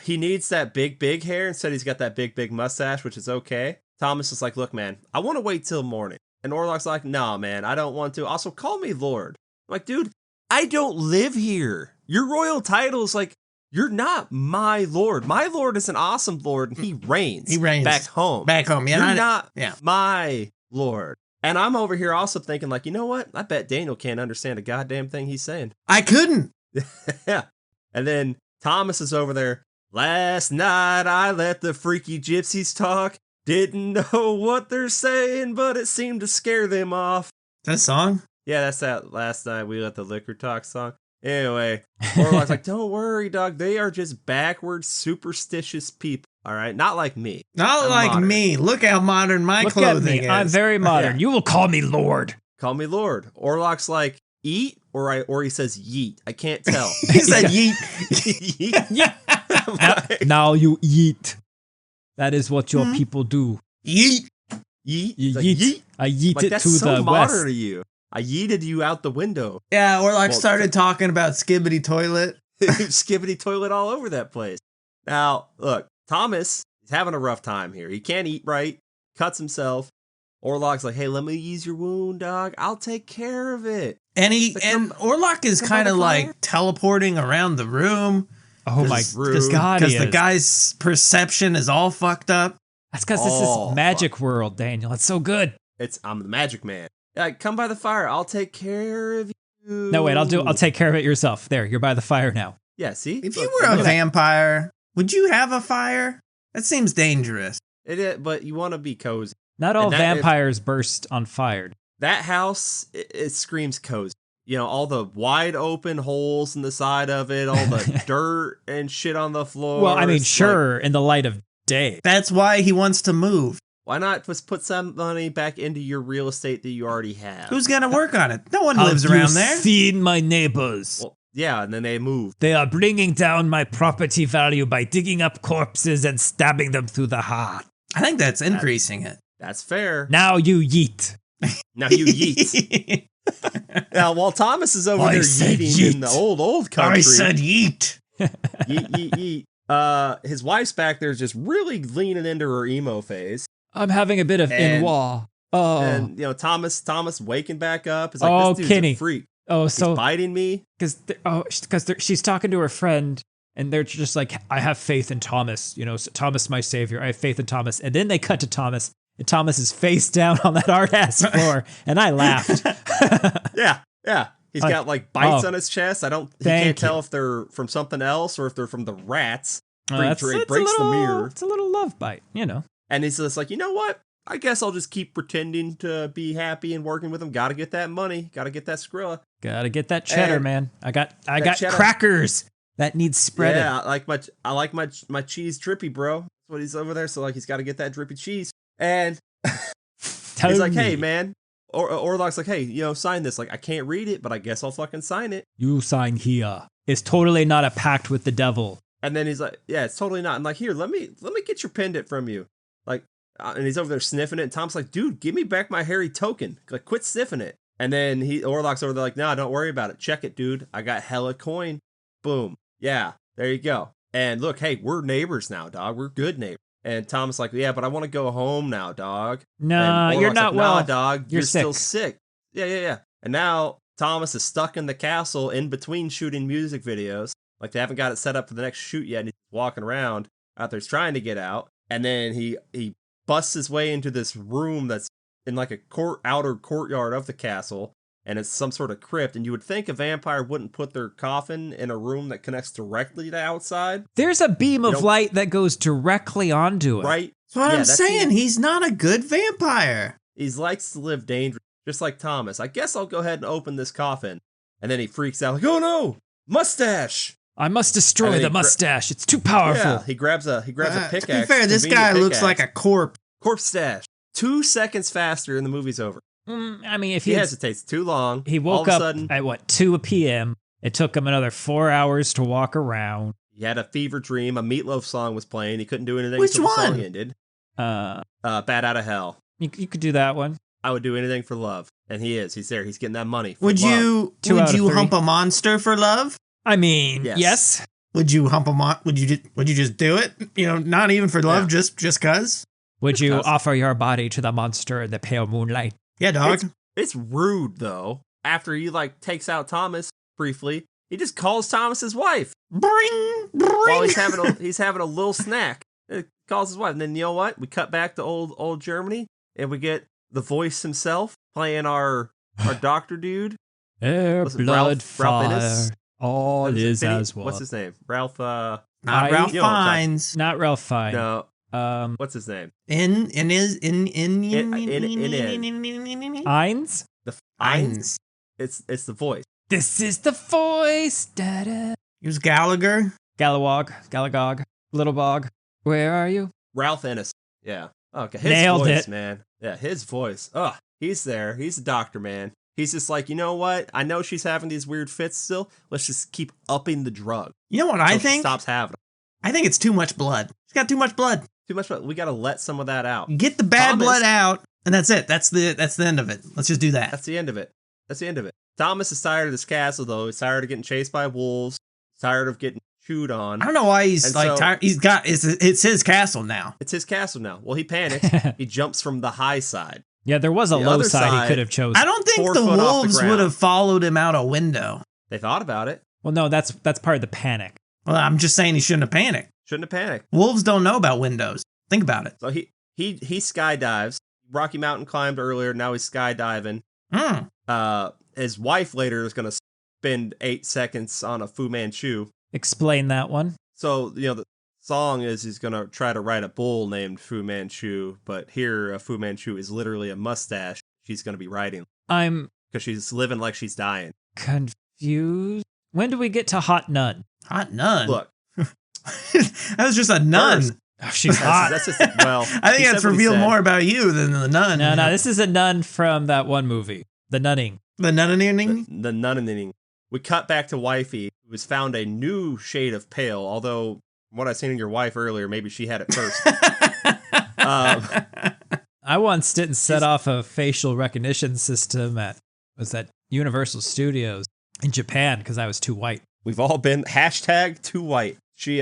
he needs that big hair. Instead, he's got that big mustache, which is okay. Thomas is like, look, man, I want to wait till morning. And Orlok's like, nah, man, I don't want to. Also, call me Lord. I'm like, dude, I don't live here. Your royal title is like, you're not my Lord. My Lord is an awesome Lord, and he reigns. He reigns. Back home. Yeah. You're not my Lord. And I'm over here also thinking, like, you know what? I bet Daniel can't understand a goddamn thing he's saying. I couldn't. Yeah. And then Thomas is over there. Last night I let the freaky gypsies talk. Didn't know what they're saying, but it seemed to scare them off. Is that a song? Yeah, that's that Last Night We Let the Liquor Talk song. Anyway, Orlok's like, don't worry, dog. They are just backwards, superstitious people. All right? Not like me. Not I'm like modern. me. Look how modern my Look clothing at me. is. I'm very modern. Yeah. You will call me Lord. Call me Lord. Orlok's like, eat, or he says yeet. I can't tell. He said yeet. Yeet. Now you eat. That is what your people do. Yeet. Yeet. You It's like, yeet. yeet. I yeet Like, it that's to so the modern west. of you. I yeeted you out the window. Yeah, or like Well, started talking about skibbity toilet. Skibbity toilet all over that place. Now, look, Thomas is having a rough time here. He can't eat right, cuts himself. Orlok's like, hey, let me ease your wound, dog. I'll take care of it. And Come Orlok is by kind the of fire? like teleporting around the room. Oh my rude. God, Because he the is. guy's perception is all fucked up. That's because this Oh, is magic world, Daniel. It's so good. I'm the magic man. Like, come by the fire. I'll take care of you. No, wait, I'll take care of it yourself. There, you're by the fire now. Yeah, see? If Look, you were a look, vampire, would you have a fire? That seems dangerous. but you want to be cozy. Not all And that- vampires burst on fire. That house, it screams cozy. You know, all the wide open holes in the side of it, all the dirt and shit on the floor. Well, I mean, It's sure, in the light of day. That's why he wants to move. Why not just put some money back into your real estate that you already have? Who's going to work on it? No one lives around there. Seen my neighbors. Well, yeah, and then they move. They are bringing down my property value by digging up corpses and stabbing them through the heart. I think that's increasing it. That's fair. Now you yeet. Now you yeet. Now, while Thomas is over I there said yeeting in yeet. the old country. I said yeet. yeet. His wife's back there is just really leaning into her emo phase. I'm having a bit of And- ennui. Oh, And, you know, Thomas waking back up is like, Oh, this dude's Kenny. a freak. oh, He's so biting me. because she's talking to her friend, and they're just like, I have faith in Thomas. You know, Thomas, my savior. I have faith in Thomas. And then they cut to Thomas, and Thomas is face down on that art ass floor, and I laughed. Yeah. He's got like bites oh. on his chest. He Thank can't tell you. if they're from something else or if they're from the rats. It's He a breaks the little- mirror. It's a little love bite, you know. And he's just like, you know what? I guess I'll just keep pretending to be happy and working with him. Gotta get that money. Gotta get that Skrilla. Gotta get that cheddar, And man. I got cheddar. crackers that need spreading. Yeah, I like my cheese drippy, bro. That's what he's over there. So like he's gotta get that drippy cheese. And Tell he's like, me. hey man. Orlok's like, hey, you know, sign this. Like, I can't read it, but I guess I'll fucking sign it. You sign here. It's totally not a pact with the devil. And then he's like, yeah, it's totally not. I'm like, here, let me get your pendant from you. Like, and he's over there sniffing it. And Tom's like, dude, give me back my hairy token. Like, quit sniffing it. And then Orlok's over there like, nah, don't worry about it. Check it, dude. I got hella coin. Boom. Yeah, there you go. And look, hey, we're neighbors now, dog. We're good neighbors. And Tom's like, yeah, but I want to go home now, dog. No, And you're Orlok's not like, well. nah, dog. You're still sick. Yeah. And now Thomas is stuck in the castle in between shooting music videos. Like, they haven't got it set up for the next shoot yet. And he's walking around out there trying to get out. And then he busts his way into this room that's in like a outer courtyard of the castle. And it's some sort of crypt. And you would think a vampire wouldn't put their coffin in a room that connects directly to outside. There's a beam of don't- light that goes directly onto it. Right? That's what Yeah, I'm that's saying. the- He's not a good vampire. He likes to live dangerous, just like Thomas. I guess I'll go ahead and open this coffin. And then he freaks out like, oh no, mustache. I must destroy And then the he mustache. It's too powerful. Yeah, he grabs a pickaxe. To be fair, this convenient guy looks pickaxe. like a corpse. corpse stash. 2 seconds faster and the movie's over. I mean, if He hesitates too long. he All woke of a up sudden, at 2 p.m. It took him another 4 hours to walk around. he had a fever dream. A Meatloaf song was playing. He couldn't do anything Which until the one? song ended. Uh, Bad Out of Hell. you could do that one. I would do anything for love. And he is. He's there. He's getting that money. For Would love. you 2 out of 3. hump a monster for love? I mean, Yes. yes. Would you hump him on? Would you just do it? You know, not even for love, Yeah. just cause. Would you Because- offer your body to the monster in the pale moonlight? Yeah, dog. It's rude though. After he like takes out Thomas briefly, he just calls Thomas his wife Bring. while he's having a little snack. He calls his wife, and then you know what? We cut back to old Germany, and we get the voice himself playing our doctor dude. Air, Was it blood, Ralph fire, Innes? all What is it? as one. What's his name? Ralph. Not I- Ralph you know what I'm Fiennes. Not Ralph Fiennes. No, Um, what's his name? Eins? The Fiennes. It's the voice. This is the voice. Da-da. He was Gallagher. Galagog, Little Bog. Where are you? Ralph Innes. Yeah. Okay. His Nailed voice, it. man. Yeah, his voice. Ugh. He's there. He's a doctor, man. He's just like, you know what? I know she's having these weird fits still. Let's just keep upping the drug. You know what I She think? stops having them. I think it's too much blood. She's got too much blood. Too much. We got to let some of that out. Get the bad Thomas- blood out, and that's it. That's the end of it. Let's just do that. That's the end of it. That's the end of it. Thomas is tired of this castle, though. He's tired of getting chased by wolves. He's tired of getting chewed on. I don't know why he's And like so- tired. He's got it's his castle now. It's his castle now. Well, he panics. He jumps from the high side. Yeah, there was a The low other side he side- could have chosen. I don't think 4 the foot off the wolves ground. would have followed him out a window. They thought about it. Well, no, that's part of the panic. Well, I'm just saying he shouldn't have panicked. Shouldn't have panicked. Wolves don't know about windows. Think about it. So he skydives. Rocky Mountain climbed earlier. Now he's skydiving. His wife later is gonna spend 8 seconds on a Fu Manchu. Explain that one. So the song is he's gonna try to ride a bull named Fu Manchu, but here a Fu Manchu is literally a mustache. She's gonna be riding I'm because she's living like she's dying. confused. When do we get to Hot Nun? Hot nun. Look, that was just a nun. First. Oh, she's hot. that's just well. I think he that's said what he revealed said. more about you than the nun. No, this is a nun from that one movie, The Nunning. The nunning. The nunning. We cut back to wifey, who has found a new shade of pale. Although from what I seen in your wife earlier, maybe she had it first. I once didn't set off a facial recognition system at Universal Studios in Japan because I was too white. We've all been #too white. She's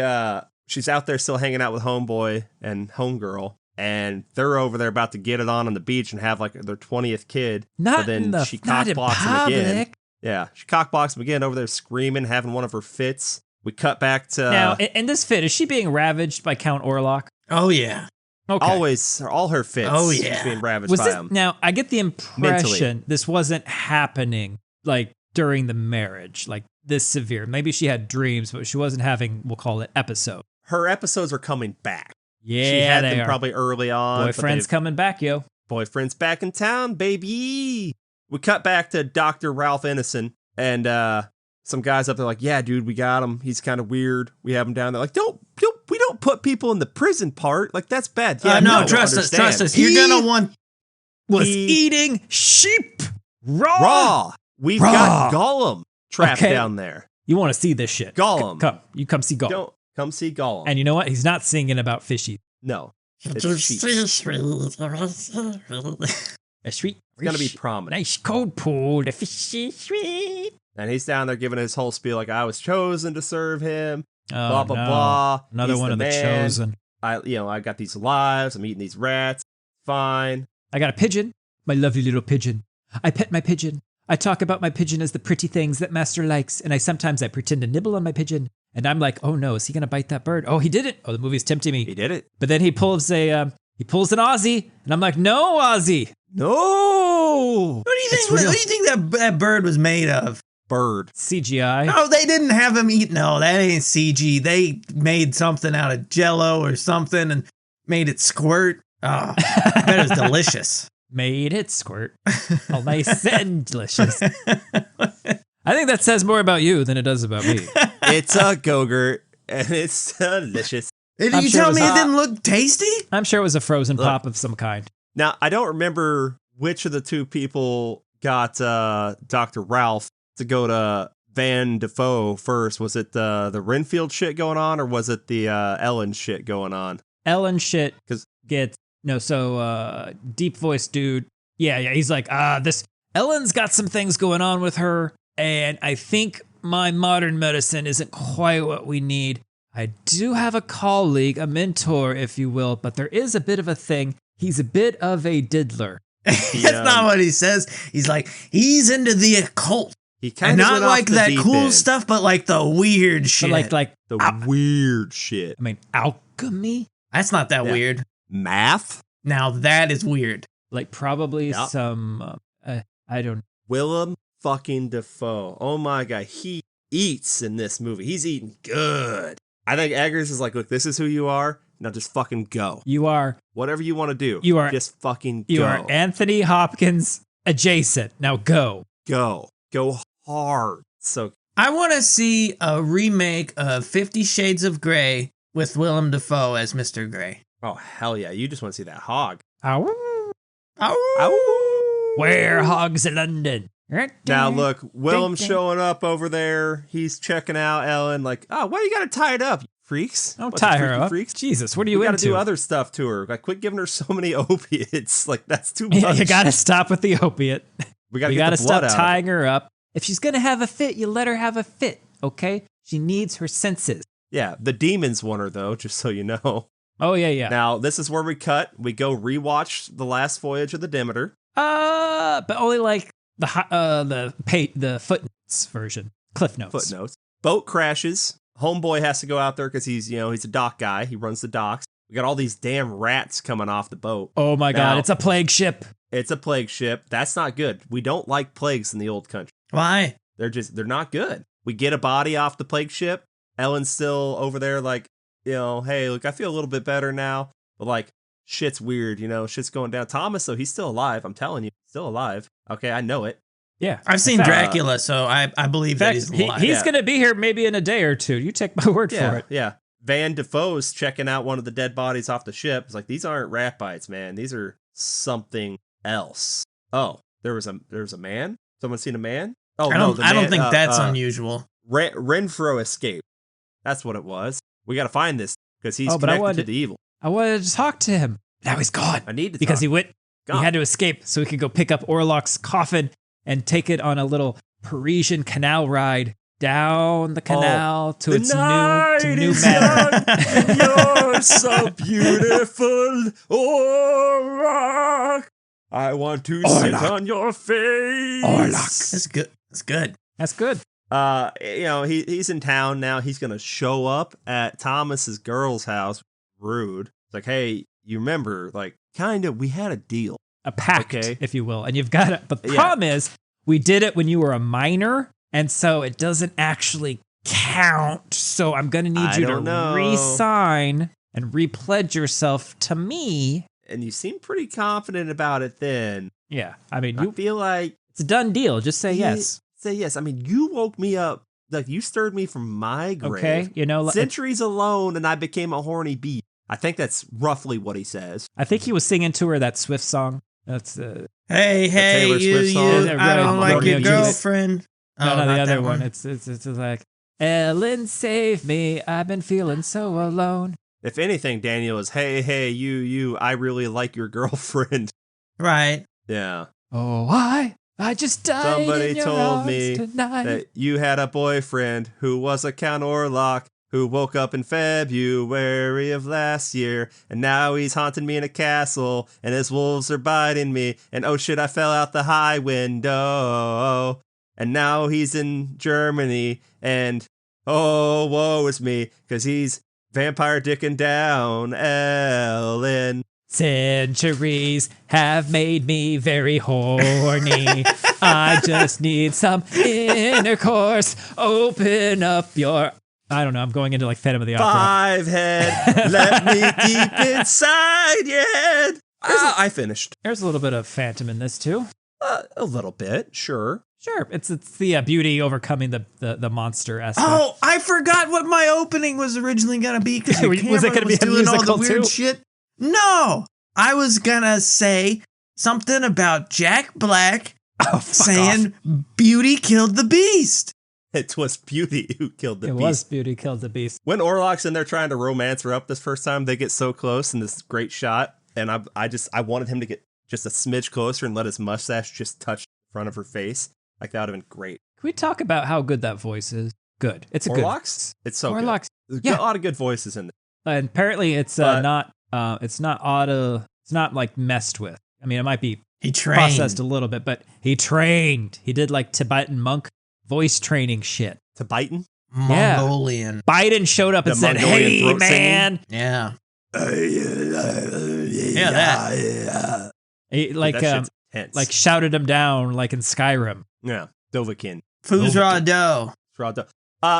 out there still hanging out with homeboy and homegirl, and they're over there about to get it on the beach and have like their 20th kid. Not but then in the she not in cockblocks him again. public. Yeah, she cockblocks him again over there screaming, having one of her fits. We cut back to Now, in this fit, is she being ravaged by Count Orlok? Oh yeah. Okay. always all her fits. Oh, she's yeah. being ravaged Was by this him. now? I get the impression this wasn't happening like during the marriage, like this severe. Maybe she had dreams, but she wasn't having, we'll call it, episode. Her episodes are coming back. Yeah, she had they them are. probably early on. but Boyfriend's they've- coming back, yo. Boyfriend's back in town, baby. We cut back to Dr. Ralph Innocent, and some guys up there like, yeah, dude, we got him. He's kind of weird. We have him down there. Like, we don't put people in the prison part. Like, that's bad. Yeah, no, I don't trust understand. us. You're gonna want. Was He- eating sheep raw. Raw. We've Raw. got Gollum trapped Okay. down there. You want to see this shit? Gollum. Come see Gollum. Don't come see Gollum. And you know what? He's not singing about fishy. No, it's sheep. It's A sweet, gonna be prominent. nice cold pool. The fishy sweet. And he's down there giving his whole spiel like, I was chosen to serve him. Oh, Blah blah no. blah. Another He's one of the man. chosen. I got these lives. I'm eating these rats. Fine. I got a pigeon, my lovely little pigeon. I pet my pigeon. I talk about my pigeon as the pretty things that master likes, and sometimes I pretend to nibble on my pigeon. And I'm like, oh no, is he gonna bite that bird? Oh, he didn't. Oh, the movie's tempting me. He did it. But then he pulls an Aussie, and I'm like, no, Aussie. No. What do you It's think? What real. do you think that bird was made of? Bird. CGI. No, they didn't have him eat. No, that ain't CG. They made something out of Jello or something and made it squirt. Oh, I bet it was delicious. Made it squirt. All nice and delicious. I think that says more about you than it does about me. It's a Go-Gurt, and it's delicious. Did I'm you sure tell it me was it didn't look tasty? I'm sure it was a frozen Look. pop of some kind. Now, I don't remember which of the two people got Dr. Ralph to go to Van Defoe first. Was it the Renfield shit going on, or was it the Ellen shit going on? Ellen shit 'Cause- gets deep voice dude. Yeah, he's like, this Ellen's got some things going on with her, and I think my modern medicine isn't quite what we need. I do have a colleague, a mentor, if you will, but there is a bit of a thing. He's a bit of a diddler. That's not what he says. He's like, he's into the occult. He kind of not like that cool stuff, but like the weird shit. But like the weird shit. I mean, alchemy? That's not that weird. Math? Now that is weird. Like probably some, I don't know. Willem fucking Dafoe. Oh my God. He eats in this movie. He's eating good. I think Eggers is like, look, this is who you are. Now just fucking go. You are. Whatever you want to do. You are. Just fucking go. You are Anthony Hopkins adjacent. Now go. Go. Go hard. So I want to see a remake of 50 Shades of Grey with Willem Dafoe as Mr. Grey. oh, hell yeah. You just want to see that hog. Ow. Ow. Where hogs in London? Now look, Willem's showing up over there. He's checking out Ellen like, oh, why you got to tie it up, you freaks? Don't tie her up. Freaks? Jesus, what are you We got into? to do other stuff to her. Like, quit giving her so many opiates. Like, that's too much. Yeah, you got to stop with the opiate. We got to to stop tying her up. If she's going to have a fit, you let her have a fit, okay? She needs her senses. Yeah, the demons want her, though, just so you know. Oh, yeah. Now, this is where we cut. We go rewatch The Last Voyage of the Demeter. But only like the footnotes version. Cliff notes. Footnotes. Boat crashes. Homeboy has to go out there because he's a dock guy. He runs the docks. We got all these damn rats coming off the boat. Oh my God, it's a plague ship. It's a plague ship. That's not good. We don't like plagues in the old country. Why? They're not good. We get a body off the plague ship. Ellen's still over there like, hey, look, I feel a little bit better now. But like, shit's weird, shit's going down. Thomas, though, he's still alive. I'm telling you, still alive. Okay, I know it. Yeah. I've seen Dracula, so I believe that he's alive. He's going to be here maybe in a day or two. You take my word for it. Yeah. Van Defoe's checking out one of the dead bodies off the ship. It's like, these aren't rat bites, man. These are something else. Oh, there was a man? Someone seen a man? Oh, I don't think that's unusual. Renfro escaped. That's what it was. We got to find this because he's connected to the evil. I wanted to talk to him. Now he's gone. I need to because talk. He had to escape so he could go pick up Orlok's coffin and take it on a little Parisian canal ride down the canal to its new manor. You're so beautiful, Orlok. I want to sit on your face. Orlok. That's good. That's good. He's in town now. He's gonna show up at Thomas's girl's house. Rude. It's like, hey, you remember, like, kind of, we had a deal. A pact, if you will. And you've got it. But the problem is, we did it when you were a minor, and so it doesn't actually count. So I'm going to need you to re-sign and re-pledge yourself to me. And you seem pretty confident about it then. Yeah. I mean, I feel like it's a done deal. Just say yes. Say yes. I mean, you woke me up. Like, you stirred me from my grave. Okay. Centuries alone, and I became a horny bee. I think that's roughly what he says. I think he was singing to her that Swift song. That's hey, Taylor Swift song. I don't like your girlfriend. No, the other one. It's like, Ellen, save me. I've been feeling so alone. If anything, Daniel is, hey, you, I really like your girlfriend. Right. Yeah. Oh, I just died. Somebody in your told me tonight. that you had a boyfriend who was a Count Orlok who woke up in February of last year, and now he's haunting me in a castle, and his wolves are biting me, and oh shit, I fell out the high window, and now he's in Germany, and oh, woe is me, because he's vampire dicking down Ellen. Centuries have made me very horny. I just need some intercourse. Open up your... I don't know. I'm going into like Phantom of the Opera. Fivehead, let me deep inside yet. I finished. There's a little bit of Phantom in this too. A little bit, sure. Sure. It's the beauty overcoming the monster aspect. Oh, I forgot what my opening was originally going to be. Was it going to be doing all the musical weird too? shit? No. I was going to say something about Jack Black saying Beauty killed the Beast. It was Beauty who killed the beast. It was Beauty killed the beast. When Orlok's in there trying to romance her up this first time, they get so close in this great shot, and I wanted him to get just a smidge closer and let his mustache just touch the front of her face. Like, that would have been great. we talk about how good that voice is? Good. It's a Orlocks? good. It's so Orlocks. good. Yeah. A lot of good voices in there. And apparently it's not auto. It's not like messed with. I mean, it might be He trained. processed a little bit, but he trained. He did like Tibetan monk voice training shit. Tibetan? Mongolian. Biden showed up and The said, Mongolian "Hey, throat singing? man." Yeah. Yeah, that. He, That shit's intense. like shouted him down like in Skyrim. Yeah, Dovahkiin. Foos raw dough.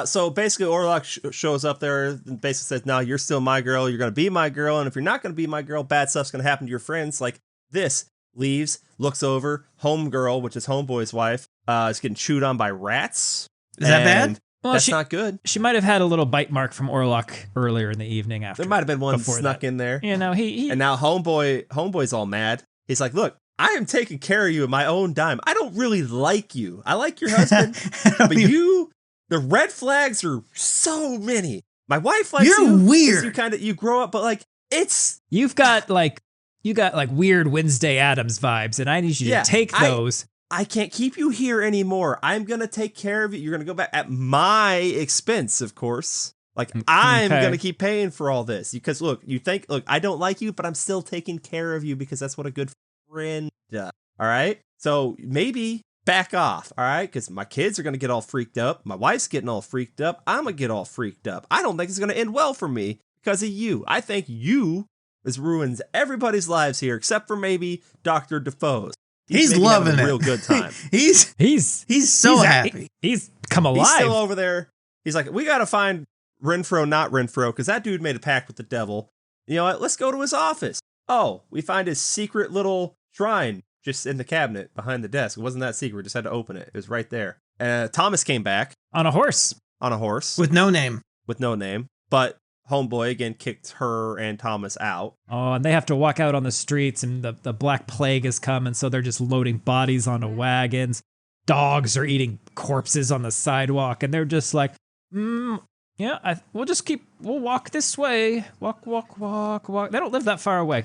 So basically, Orlok shows up there and basically says, "No, you're still my girl. You're gonna be my girl, and if you're not gonna be my girl, bad stuff's gonna happen to your friends." Like this. Leaves, looks over. Homegirl, which is Homeboy's wife, is getting chewed on by rats. Is that bad? Well, That's not good. She might have had a little bite mark from Orlok earlier in the evening after. There might have been one before snuck that. in there. You know, he And now Homeboy's all mad. He's like, "Look, I am taking care of you in my own dime. I don't really like you. I like your husband, but you, the red flags are so many. My wife likes you. You're weird. You grow up, but like you've got like weird Wednesday Addams vibes, and I need you to take those. I can't keep you here anymore. I'm gonna take care of you. You're gonna go back at my expense, of course. Like I'm gonna keep paying for all this because look, I don't like you, but I'm still taking care of you because that's what a good friend does. All right. So maybe back off. All right, because my kids are gonna get all freaked up. My wife's getting all freaked up. I'm gonna get all freaked up. I don't think it's gonna end well for me because of you. I think you this ruins everybody's lives here except for maybe Dr. Defoe's. He's maybe loving having it. a real good time. he's so happy. He's come alive. He's still over there. He's like, we got to find Renfro, not Renfro, because that dude made a pact with the devil. You know what? Let's go to his office. Oh, we find his secret little shrine just in the cabinet behind the desk. It wasn't that secret. We just had to open it. It was right there. Thomas came back. On a horse. With no name. But Homeboy again kicked her and Thomas out. Oh, and they have to walk out on the streets, and the Black Plague has come, and so they're just loading bodies onto wagons. Dogs are eating corpses on the sidewalk, and they're just like, we'll walk this way. Walk. They don't live that far away.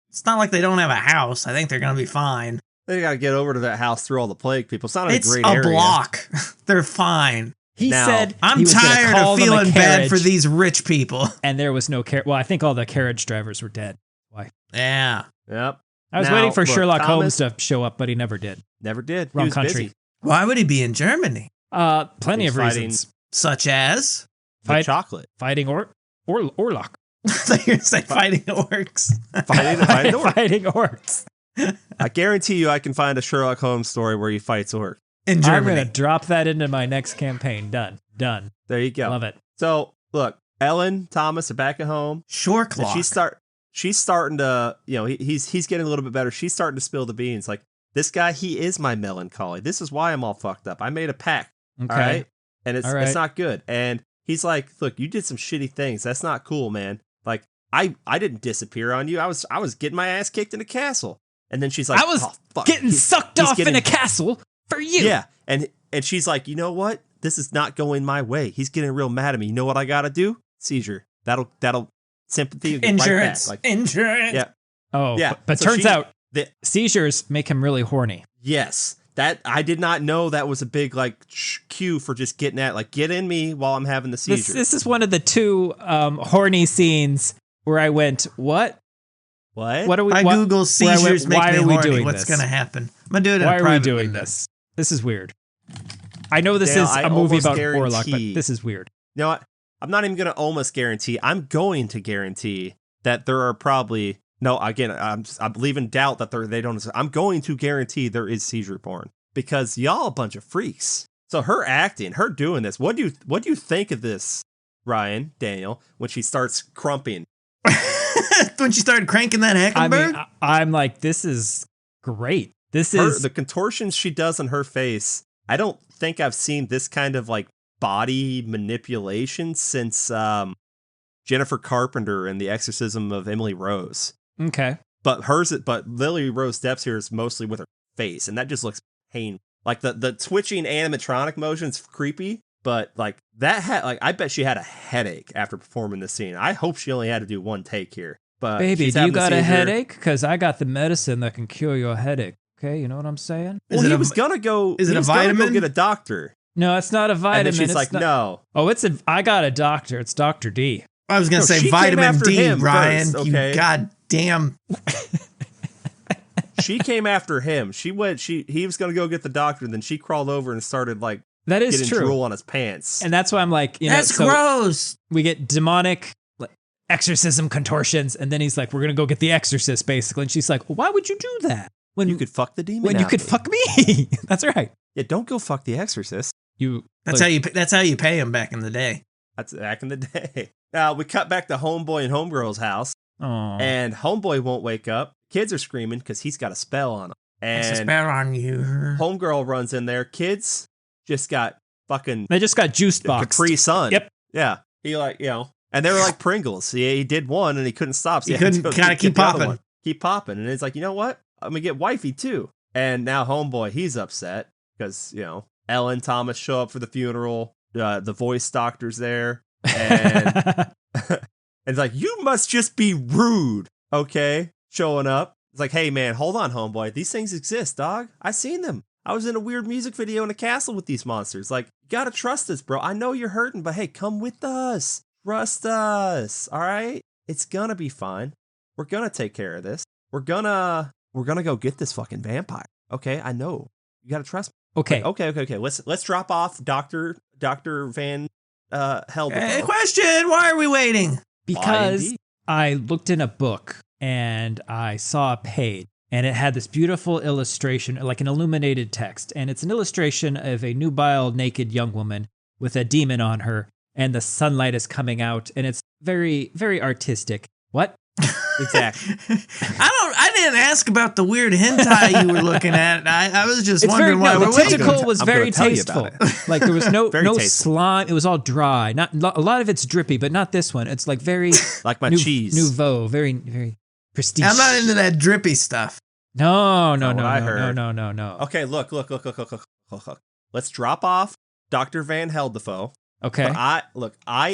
It's not like they don't have a house. I think they're going to be fine. They got to get over to that house through all the plague people. It's not a great It's area. a block. They're fine. He said I'm tired of feeling bad for these rich people. And there was no carriage. Well, I think all the carriage drivers were dead. Why? Yeah. Yep. I was waiting for Sherlock Holmes to show up, but he never did. Never did. Wrong He was country. busy. Why would he be in Germany? Plenty He's of reasons. Such as? The chocolate. Fighting Orlok. I thought you were saying fighting orcs. Fighting orcs. I guarantee you I can find a Sherlock Holmes story where he fights orcs. In Germany. I'm going to drop that into my next campaign. Done. There you go. Love it. So, look, Ellen, Thomas are back at home. Shore clock. She's starting to, he's getting a little bit better. She's starting to spill the beans. Like, this guy, he is my melancholy. This is why I'm all fucked up. I made a pact. Okay. All right? And it's not good. And he's like, look, you did some shitty things. That's not cool, man. Like, I didn't disappear on you. I was getting my ass kicked in a castle. And then she's like, I was getting sucked off in a castle for you. Yeah. And she's like, you know what? This is not going my way. He's getting real mad at me. You know what I got to do? Seizure. That'll sympathy. Insurance. Right back. Insurance. Yeah. Oh, yeah. But So turns out seizures make him really horny. Yes. That I did not know that was a big cue for just getting at get in me while I'm having the seizure. This is one of the two horny scenes where I went, what? What are we? I Google seizures make me horny. What's going to happen? I'm going to do it in a private Why are we doing window. this? This is weird. I know this is a movie about Orlok, but this is weird. You know what? I'm not even going to almost guarantee. I'm going to guarantee that there are probably I'm leaving doubt that they don't. I'm going to guarantee there is seizure porn because y'all a bunch of freaks. So her acting, her doing this. What do you think of this, Ryan, Daniel, when she starts crumping? When she started cranking that Heckenberg? I mean, I'm like, this is great. This is the contortions she does on her face. I don't think I've seen this kind of body manipulation since Jennifer Carpenter and The Exorcism of Emily Rose. Okay. But Lily Rose Depp's here is mostly with her face, and that just looks painful. Like the twitching animatronic motion's creepy, but I bet she had a headache after performing this scene. I hope she only had to do one take here. But baby, do you got a headache? Because I got the medicine that can cure your headache. Okay, you know what I'm saying? Well, he was gonna go. Is it a vitamin? Go get a doctor. No, it's not a vitamin. And then she's like, no. Oh, I got a doctor. It's Dr. D. I was going to say she vitamin came after D, him Ryan. first, okay? You goddamn. She came after him. He was going to go get the doctor, and then she crawled over and started like That is getting true. drool on his pants. And that's why I'm like, That's gross. We get demonic like, exorcism contortions, and then he's like, we're going to go get the exorcist, basically. And she's like, well, why would you do that? When you could fuck the demon. When you could fuck me. That's right. Yeah, don't go fuck the exorcist. That's how you pay him back in the day. That's back in the day. We cut back to Homeboy and Homegirl's house. Aww. And Homeboy won't wake up. Kids are screaming because he's got a spell on him. And It's a spell on you. Homegirl runs in there. Kids just got fucking They just got juice boxed. Capri Sun. Yep. Yeah. He and they were like Pringles. He did one and he couldn't stop. So He couldn't gotta keep popping. Keep popping. And it's like, you know what? I'm gonna get wifey too. And now Homeboy, he's upset because, Ellen, Thomas show up for the funeral. The voice doctor's there. And it's like, you must just be rude. Okay. Showing up. It's like, hey man, hold on, Homeboy. These things exist, dog. I seen them. I was in a weird music video in a castle with these monsters. Like, you gotta trust us, bro. I know you're hurting, but hey, come with us. Trust us. All right? It's gonna be fine. We're gonna take care of this. We're gonna go get this fucking vampire. Okay, I know. You gotta trust me. Okay. Like, okay. Let's drop off Dr. Van Held. Hey, question. Why are we waiting? Because I looked in a book and I saw a page and it had this beautiful illustration, like an illuminated text. And it's an illustration of a nubile naked young woman with a demon on her and the sunlight is coming out and it's very, very artistic. What? Exactly. I didn't ask about the weird hentai you were looking at. I was just wondering why we're the waiting. tentacle was very tasteful. Like there was no tasteful. slime. It was all dry. Not a lot of it's drippy, but not this one. It's like very like my cheese. Nouveau, very, very prestige. I'm not into that drippy stuff. No. Okay, look. Let's drop off Dr. Van Heldefoe. Okay.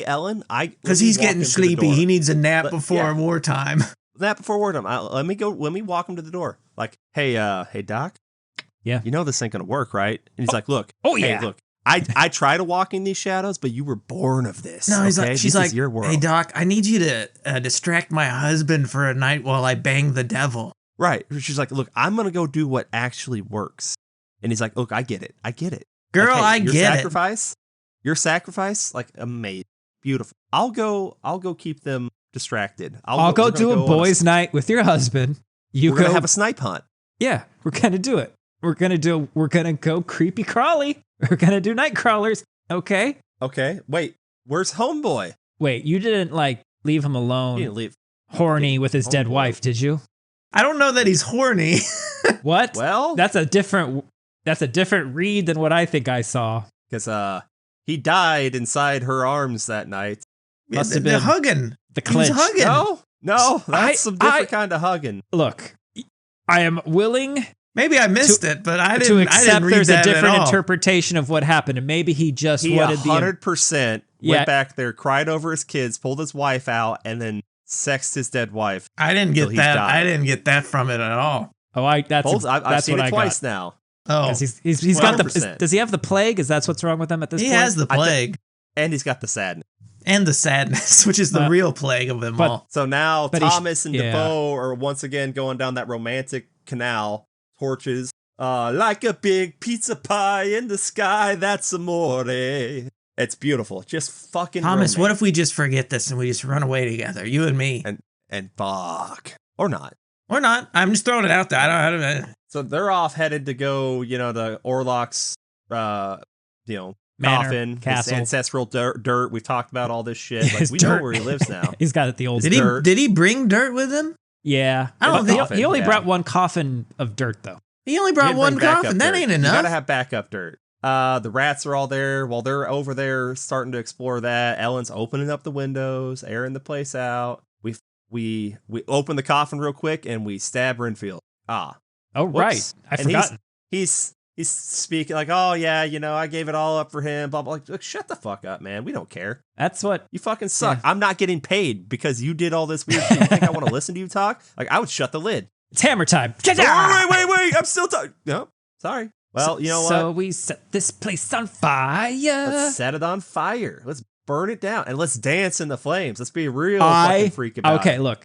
Ellen, because he's getting sleepy. He needs a nap before wartime. Nap before wartime. Let me walk him to the door. Like, hey, Doc. Yeah. You know this ain't gonna work, right? And he's like, look. Oh yeah. Hey, look. I try to walk in these shadows, but you were born of this. No, he's okay? like, she's this like, is your world. hey Doc, I need you to distract my husband for a night while I bang the devil. Right. She's like, look, I'm gonna go do what actually works. And he's like, look, I get it. Girl, like, hey, I your get sacrifice, it. Your sacrifice, like amazing, beautiful. I'll go keep them distracted. I'll go do a boys' night with your husband. We're gonna have a snipe hunt. Yeah, we're gonna do it. We're gonna go creepy crawly. We're gonna do night crawlers. Okay. Okay. Wait, where's Homeboy? Wait, you didn't like leave him alone. He didn't leave. Horny with his dead wife, did you? I don't know that he's horny. What? Well, that's a different read than what I think I saw. Because he died inside her arms that night. Must have been hugging. The clinch. He was hugging. No, that's some different kind of hugging. Look, I am willing. Maybe I missed it, but I didn't. To accept read there's a that different at all. interpretation of what happened, and maybe he just wanted 100% went back there, cried over his kids, pulled his wife out, and then sexed his dead wife. I didn't get that. I didn't get that from it at all. Oh, that's I've seen what it I twice got. now. Oh, he's got the. Does he have the plague? Is that what's wrong with him at this point? He has the plague, and he's got the sadness. And the sadness, which is the real plague of them all. So now Thomas and Defoe are once again going down that romantic canal, torches, like a big pizza pie in the sky. That's amore. It's beautiful. Just fucking Thomas, romance. what if we just forget this and we just run away together, you and me, and fuck or not? Or not. I'm just throwing it out there. I don't. So they're off headed to go, to Orlok's, Manor, coffin, castle. his ancestral dirt. We've talked about all this shit. Like, we know where he lives now. He's got the old dirt. Did he bring dirt with him? Yeah. I don't think he only brought one coffin of dirt, though. He only brought one coffin. That ain't enough. You gotta have backup dirt. The rats are all there. While they're over there starting to explore that, Ellen's opening up the windows, airing the place out. We open the coffin real quick and we stab Renfield. Oh, right. I forgot. He's speaking like, oh yeah, I gave it all up for him. Blah blah. Like, shut the fuck up, man. We don't care. That's what you fucking suck. Yeah. I'm not getting paid because you did all this weird shit. You think I want to listen to you talk? Like, I would shut the lid. It's hammer time. Wait. I'm still talking. No, sorry. Well, you know what? So we set this place on fire. Let's set it on fire. Let's burn it down and let's dance in the flames. Let's be a real fucking freak about Okay, it. look,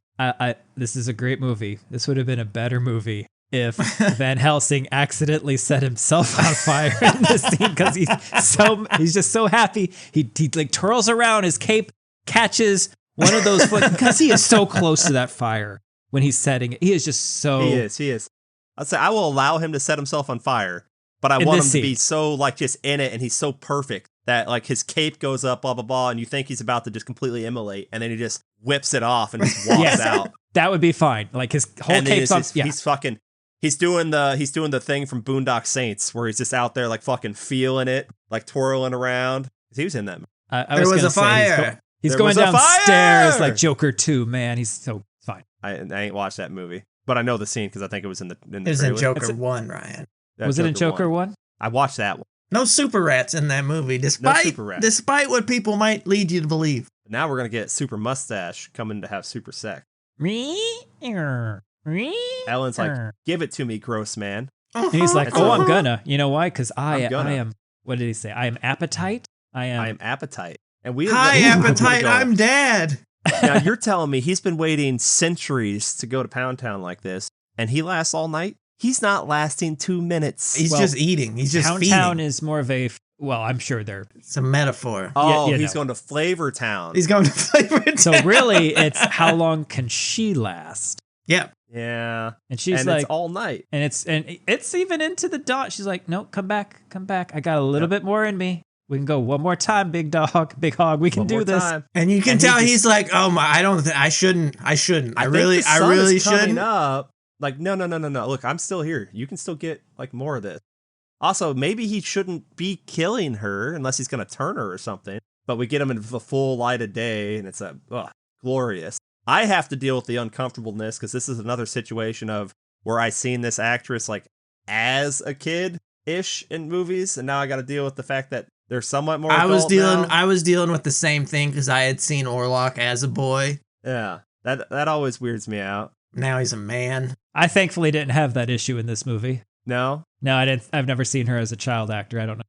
this is a great movie. This would have been a better movie if Van Helsing accidentally set himself on fire in this scene because he's just so happy. He like twirls around, his cape catches one of those because he is so close to that fire when he's setting it. He is just so. He is. I'd say I will allow him to set himself on fire, but I want him to be so like just in it, and he's so perfect that like his cape goes up, blah blah blah, and you think he's about to just completely immolate, and then he just whips it off and just walks out. That would be fine. Like his whole cape's on. He's doing the thing from Boondock Saints where he's just out there like fucking feeling it, like twirling around. He was in that. There was a fire. He's going downstairs like Joker 2, man. He's so fine. I ain't watched that movie, but I know the scene because I think it was in the It was trailer. in Joker 1, Ryan. Was it in Joker 1? I watched that one. No super rats in that movie, despite what people might lead you to believe. Now we're gonna get Super Mustache coming to have super sex. Ellen's like, give it to me, gross man. And he's like, I'm gonna. You know why? Because I am. What did he say? I am appetite. I am appetite. And hi, appetite. I'm dead. Now you're telling me he's been waiting centuries to go to Pound Town like this, and he lasts all night? He's not lasting 2 minutes. He's just eating. He's just feeding. Pound Town is more of a. Well, I'm sure it's a metaphor. Oh, he's going to Flavor Town. He's going to Flavor Town. So really, it's how long can she last? Yep. Yeah. And she's like, it's all night. And it's even into the dawn. She's like, no, come back. I got a little bit more in me. We can go one more time, big hog. We can do this. Time. And you can tell he's like, oh my, I shouldn't. I really shouldn't. Up. Like, no. Look, I'm still here. You can still get like more of this. Also, maybe he shouldn't be killing her unless he's going to turn her or something. But we get him in the full light of day, and it's glorious. I have to deal with the uncomfortableness because this is another situation of where I seen this actress like as a kid-ish in movies, and now I got to deal with the fact that they're somewhat more. I was dealing with the same thing because I had seen Orlok as a boy. Yeah, that always weirds me out. Now he's a man. I thankfully didn't have that issue in this movie. No, I didn't. I've never seen her as a child actor. I don't know.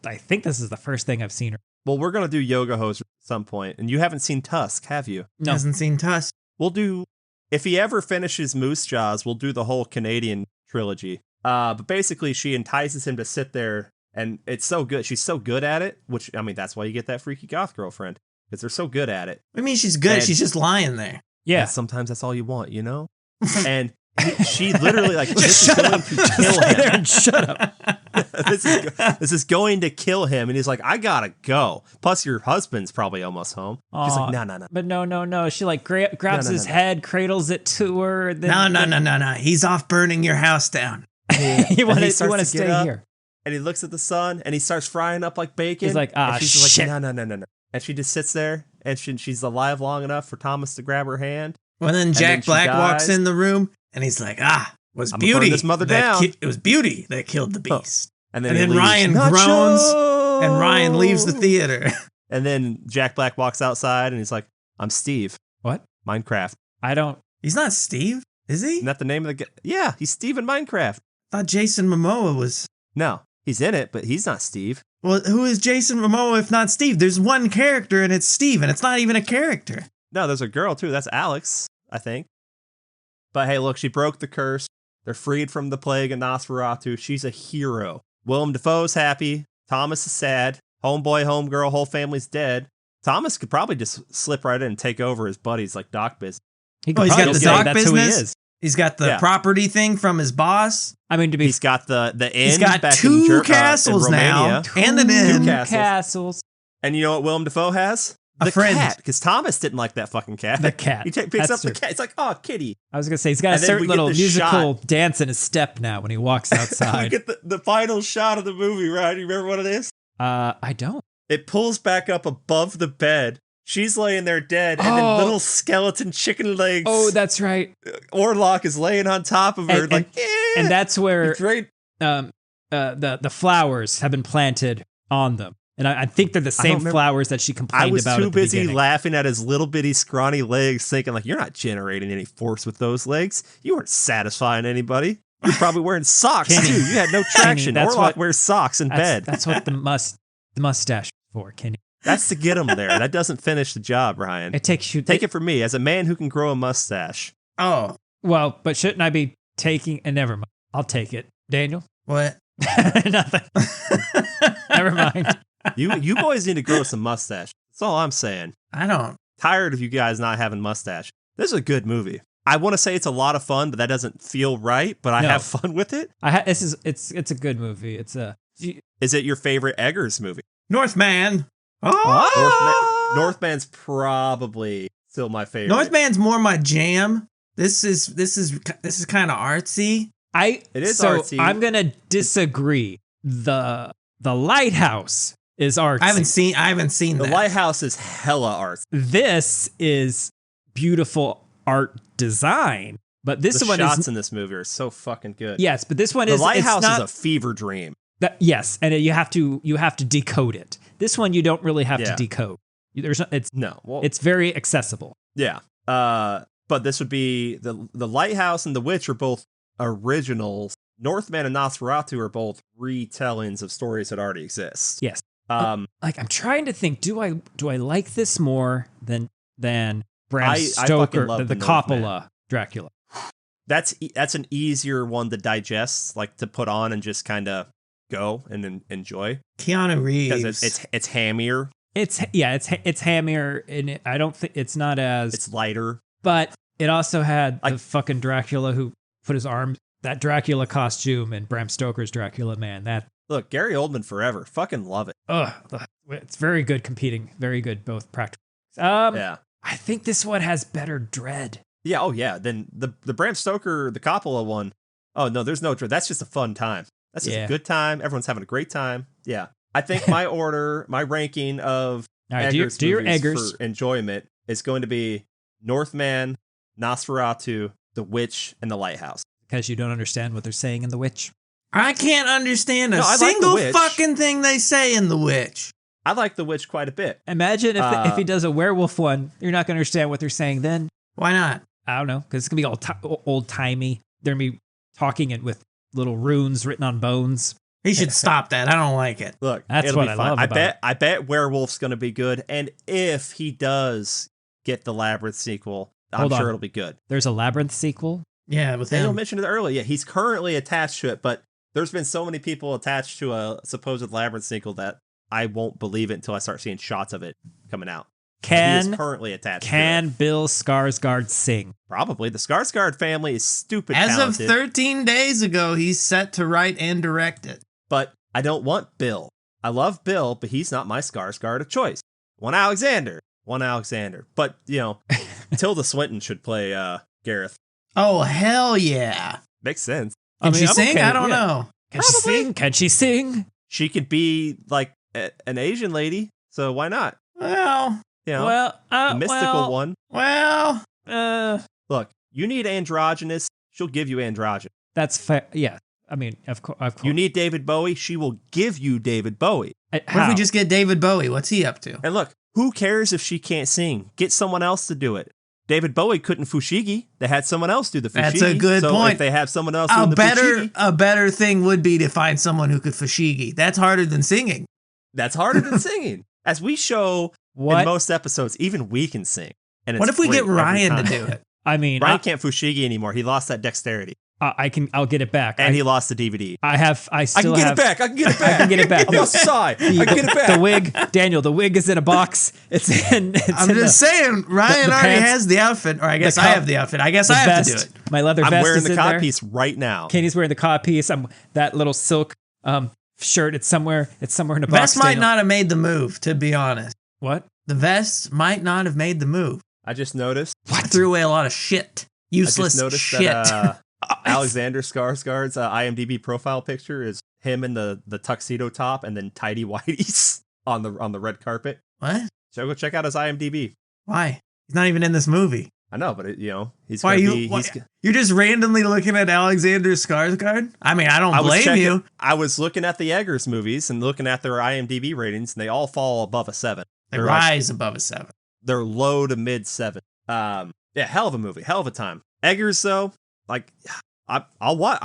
I think this is the first thing I've seen her. Well, we're gonna do Yoga Hose at some point, and you haven't seen Tusk, have you? No, hasn't seen Tusk. We'll do if he ever finishes Moose Jaws. We'll do the whole Canadian trilogy. But basically, she entices him to sit there, and it's so good. She's so good at it, which I mean, that's why you get that freaky goth girlfriend because they're so good at it. I mean, she's good. She's just lying there. Yeah, sometimes that's all you want, you know. And she literally like this is going to kill him. And shut up. This is going to kill him, and he's like, I gotta go. Plus, your husband's probably almost home. She's like, no. But no. She like grabs his head, cradles it to her. Then, no. He's off burning your house down. You want to stay here. And he looks at the sun, and he starts frying up like bacon. He's like, she's shit. Like, no. And she just sits there, and she's alive long enough for Thomas to grab her hand. Well, then Jack Black walks in the room, and he's like, was beauty. This mother down. It was beauty that killed the beast. And then Ryan groans, and Ryan leaves the theater. And then Jack Black walks outside, and he's like, I'm Steve. What? Minecraft. He's not Steve, is he? Isn't that the name of the guy? Yeah, he's Steve in Minecraft. I thought Jason Momoa was. No, he's in it, but he's not Steve. Well, who is Jason Momoa if not Steve? There's one character, and it's Steve, and it's not even a character. No, there's a girl, too. That's Alex, I think. But hey, look, she broke the curse. They're freed from the plague and Nosferatu. She's a hero. Willem Dafoe's happy. Thomas is sad. Homeboy, homegirl, whole family's dead. Thomas could probably just slip right in and take over his buddy's like dock business. He's got the dock business. He's got the property thing from his boss. I mean, he's got the inn. He's got back two castles now, and an inn. Castles. And you know what Willem Dafoe has? A friend. Cat, because Thomas didn't like that fucking cat. The cat. He picks up the cat. It's like, oh, kitty. I was going to say, he's got a certain little musical dance in his step now when he walks outside. We get the final shot of the movie, right? You remember what it is? I don't. It pulls back up above the bed. She's laying there dead, and then little skeleton chicken legs. Oh, that's right. Orlok is laying on top of her, and that's where the flowers have been planted on them. And I think they're the same flowers that she complained about. I was too busy laughing at his little bitty scrawny legs, thinking like, you're not generating any force with those legs. You weren't satisfying anybody. You're probably wearing socks Kenny. too. You had no traction. that's Orloff what- wears socks in bed. That's what the mustache is for, Kenny. That's to get him there. That doesn't finish the job, Ryan. It takes you. Take it from me, as a man who can grow a mustache. Oh, Well, but shouldn't I be taking? And never mind. I'll take it, Daniel. what? Nothing. Never mind. You boys need to grow some mustache. That's all I'm saying. I don't. Tired of you guys not having mustache. This is a good movie. I want to say it's a lot of fun, but that doesn't feel right. But I No. have fun with it. It's a good movie. It's a. Is it your favorite Eggers movie? Northman. Oh, Northman's probably still my favorite. Northman's more my jam. This is kind of artsy. It is artsy. I'm gonna disagree. The Lighthouse is artsy. I haven't seen The that. Lighthouse is hella artsy. This is beautiful art design, but this The one shots is in this movie are so fucking good. yes, but this one The is Lighthouse it's not, is a fever dream. yes, and you have to decode it. This one you don't really have to Yeah. decode. It's very accessible. Yeah. But this would be the Lighthouse and The Witch are both originals. Northman and Nosferatu are both retellings of stories that already exist. Yes. Um, Like I'm trying to think, do I like this more than Bram I Stoker, fucking love the the Coppola Northman. Dracula? that's an easier one to digest, like to put on and just kind of go and enjoy, Keanu Reeves. because it's hammier, It's hammier, and I don't think it's not as. it's lighter. But it also had I- the fucking Dracula who put his arm, that Dracula costume, and Bram Stoker's Dracula. Man, that Look, Gary Oldman forever. Fucking love it. it's very good competing, very good both practical. Yeah. I think this one has better dread. Yeah, oh yeah. Then the Bram Stoker, the Coppola one, oh no, there's no dread. That's just a fun time. That's just Yeah. a good time. Everyone's having a great time. Yeah. I think my ranking of All right, Eggers do your movies Eggers. for enjoyment is going to be Northman, Nosferatu, The Witch, and The Lighthouse. Because you don't understand what they're saying in The Witch. I can't understand a No, I like The single Witch. fucking thing they say in The Witch. I like The Witch quite a bit. Imagine if he does a werewolf one, you're not going to understand what they're saying then. Why not? I don't know, because it's going to be old timey. They're going to be talking it with little runes written on bones. He should stop that. I don't like it. Look, That's it'll what be I fun. love about it. I bet Werewolf's going to be good, and if he does get the Labyrinth sequel, I'm Hold on. sure it'll be good. There's a Labyrinth sequel. Yeah, with Daniel him. mentioned it earlier. Yeah, he's currently attached to it, but there's been so many people attached to a supposed Labyrinth sequel that I won't believe it until I start seeing shots of it coming out. He is currently attached to Can it. Bill Skarsgård sing? Probably. The Skarsgård family is stupid As talented, of 13 days ago, he's set to write and direct it. but I don't want Bill. I love Bill, but he's not my Skarsgård of choice. One Alexander. But, Tilda Swinton should play Gareth. Oh, hell yeah. Makes sense. Can she I'm sing? okay, I don't yeah. know. Can she sing? Can she sing? She could be like an Asian lady, so why not? Well, The mystical one. well. Look, you need androgynous, she'll give you androgynous. That's fair. Yeah. I mean, of course. You need David Bowie, she will give you David Bowie. What if we just get David Bowie? What's he up to? And look, who cares if she can't sing? Get someone else to do it. David Bowie couldn't fushigi. They had someone else do the fushigi. That's a good so point. If they have someone else doing the fushigi, A better thing would be to find someone who could fushigi. That's harder than singing. that's harder than singing. As we show in What? most episodes, even we can sing. And What it's if we get great every Ryan to time. do it? I mean, Ryan can't fushigi anymore. He lost that dexterity. I'll get it back. And he lost the DVD. I still I have. can get it back. I can get it back. I'm outside. I can get it back. The wig, Daniel. The wig is in a box. I'm just saying, Ryan the already pants- has the outfit, or I guess I have the outfit. I guess I have to do it. My leather I'm vest wearing is the in there. codpiece right now. Katie's wearing the codpiece. That little silk shirt. It's somewhere in a box. Vest might Daniel. not have made the move, to be honest. What? The vest might not have made the move. I just noticed. I threw away a lot of shit. Useless I just noticed shit. that Alexander Skarsgård's IMDb profile picture is him in the tuxedo top and then tidy whities on the red carpet. What? So go check out his IMDb. Why? He's not even in this movie. I know, but he's Why gonna you? be. Why, He's, you're just randomly looking at Alexander Skarsgård? I mean, I don't blame you. I was looking at the Eggers movies and looking at their IMDb ratings, and they all fall above a 7. They They're rise above a 7. They're low to mid 7. Yeah, hell of a movie, hell of a time. Eggers though, like I'll watch.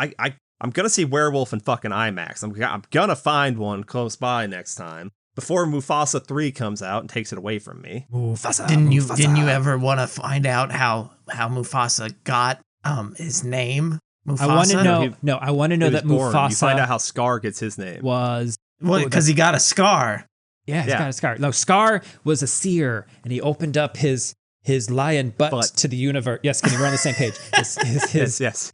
I'm gonna see Werewolf in fucking IMAX. I'm gonna find one close by next time before Mufasa 3 comes out and takes it away from me. Mufasa. Didn't you ever want to find out how Mufasa got his name? Mufasa? I want to know. No, I want to know that Mufasa. You find out how Scar gets his name. Was because he got a scar. Yeah, he's got a scar. No, Scar was a seer, and he opened up his lion butt to the universe. Yes, can we're on the same page.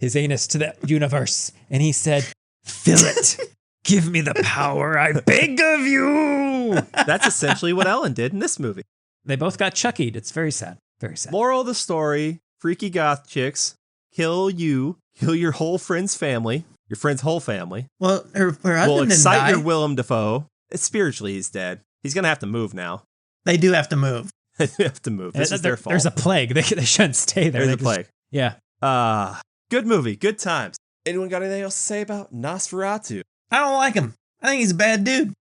His anus to the universe, and he said, "Fill it. Give me the power, I beg of you." That's essentially what Ellen did in this movie. They both got chuckied. It's very sad. Very sad. Moral of the story: freaky goth chicks kill your whole friend's family, your friend's whole family. Well, her husband will excite didn't die. your Willem Dafoe. Spiritually, he's dead. He's gonna have to move now. They do have to move. They have to move. This is their fault. There's a plague. They shouldn't stay there. There's a plague. Yeah. Good movie. Good times. Anyone got anything else to say about Nosferatu? I don't like him. I think he's a bad dude.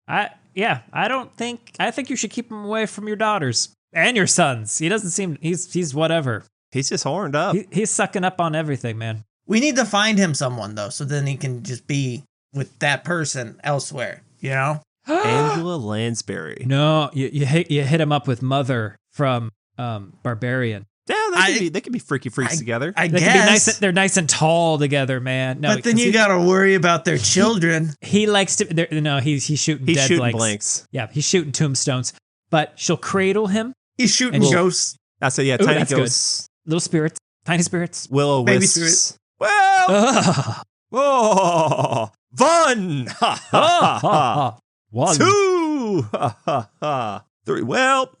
I think you should keep him away from your daughters and your sons. He doesn't seem he's whatever. He's just horned up. He's sucking up on everything, man. We need to find him someone though, so then he can just be with that person elsewhere. You know, Angela Lansbury. No, you hit him up with Mother from Barbarian. Yeah, they could be freaky freaks together. I They guess. can be nice. They're nice and tall together, man. No, But then you got to worry about their children. He likes to. No, he's shooting. He's dead shooting blanks. blanks. Yeah, he's shooting tombstones. But she'll cradle him. He's shooting And ghosts. That's it. Yeah, Ooh, tiny that's ghosts, Little spirits, tiny spirits. willow Baby wisps. Well, Ah, oh, one, ha ha ha, One. two, ha ha ha, three. Well.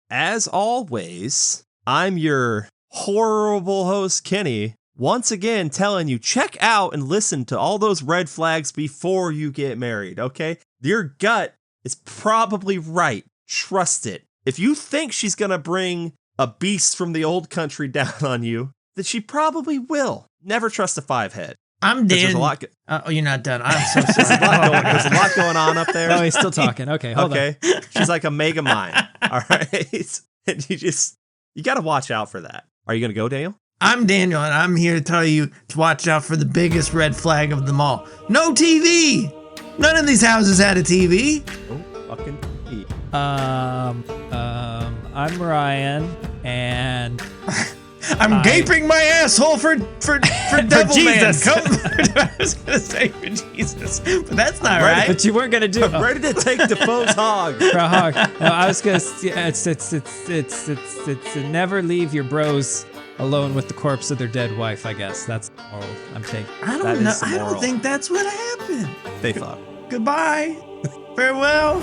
As always, I'm your horrible host, Kenny, once again telling you, check out and listen to all those red flags before you get married, okay? Your gut is probably right. Trust it. If you think she's gonna bring a beast from the old country down on you, then she probably will. Never trust a fivehead. I'm dead. There's a lot. Oh, you're not done. I'm so sorry. There's a lot going on up there. Oh, he's still talking. Okay, hold on. Okay, she's like a mega mind. All right, and you got to watch out for that. Are you gonna go, Daniel? I'm Daniel, and I'm here to tell you to watch out for the biggest red flag of them all. No TV. None of these houses had a TV. Oh, fucking eat. I'm Ryan, and I'm gaping my asshole for Devil Jesus. Man. I was gonna say for Jesus, but that's not ready. right. but you weren't gonna do. I'm ready to take Defoe's hog. For a hog. No, I was gonna. It's never leave your bros alone with the corpse of their dead wife. I guess that's the moral I'm taking. I That don't know. is the I don't moral. think that's what happened. They fuck. Goodbye. Farewell.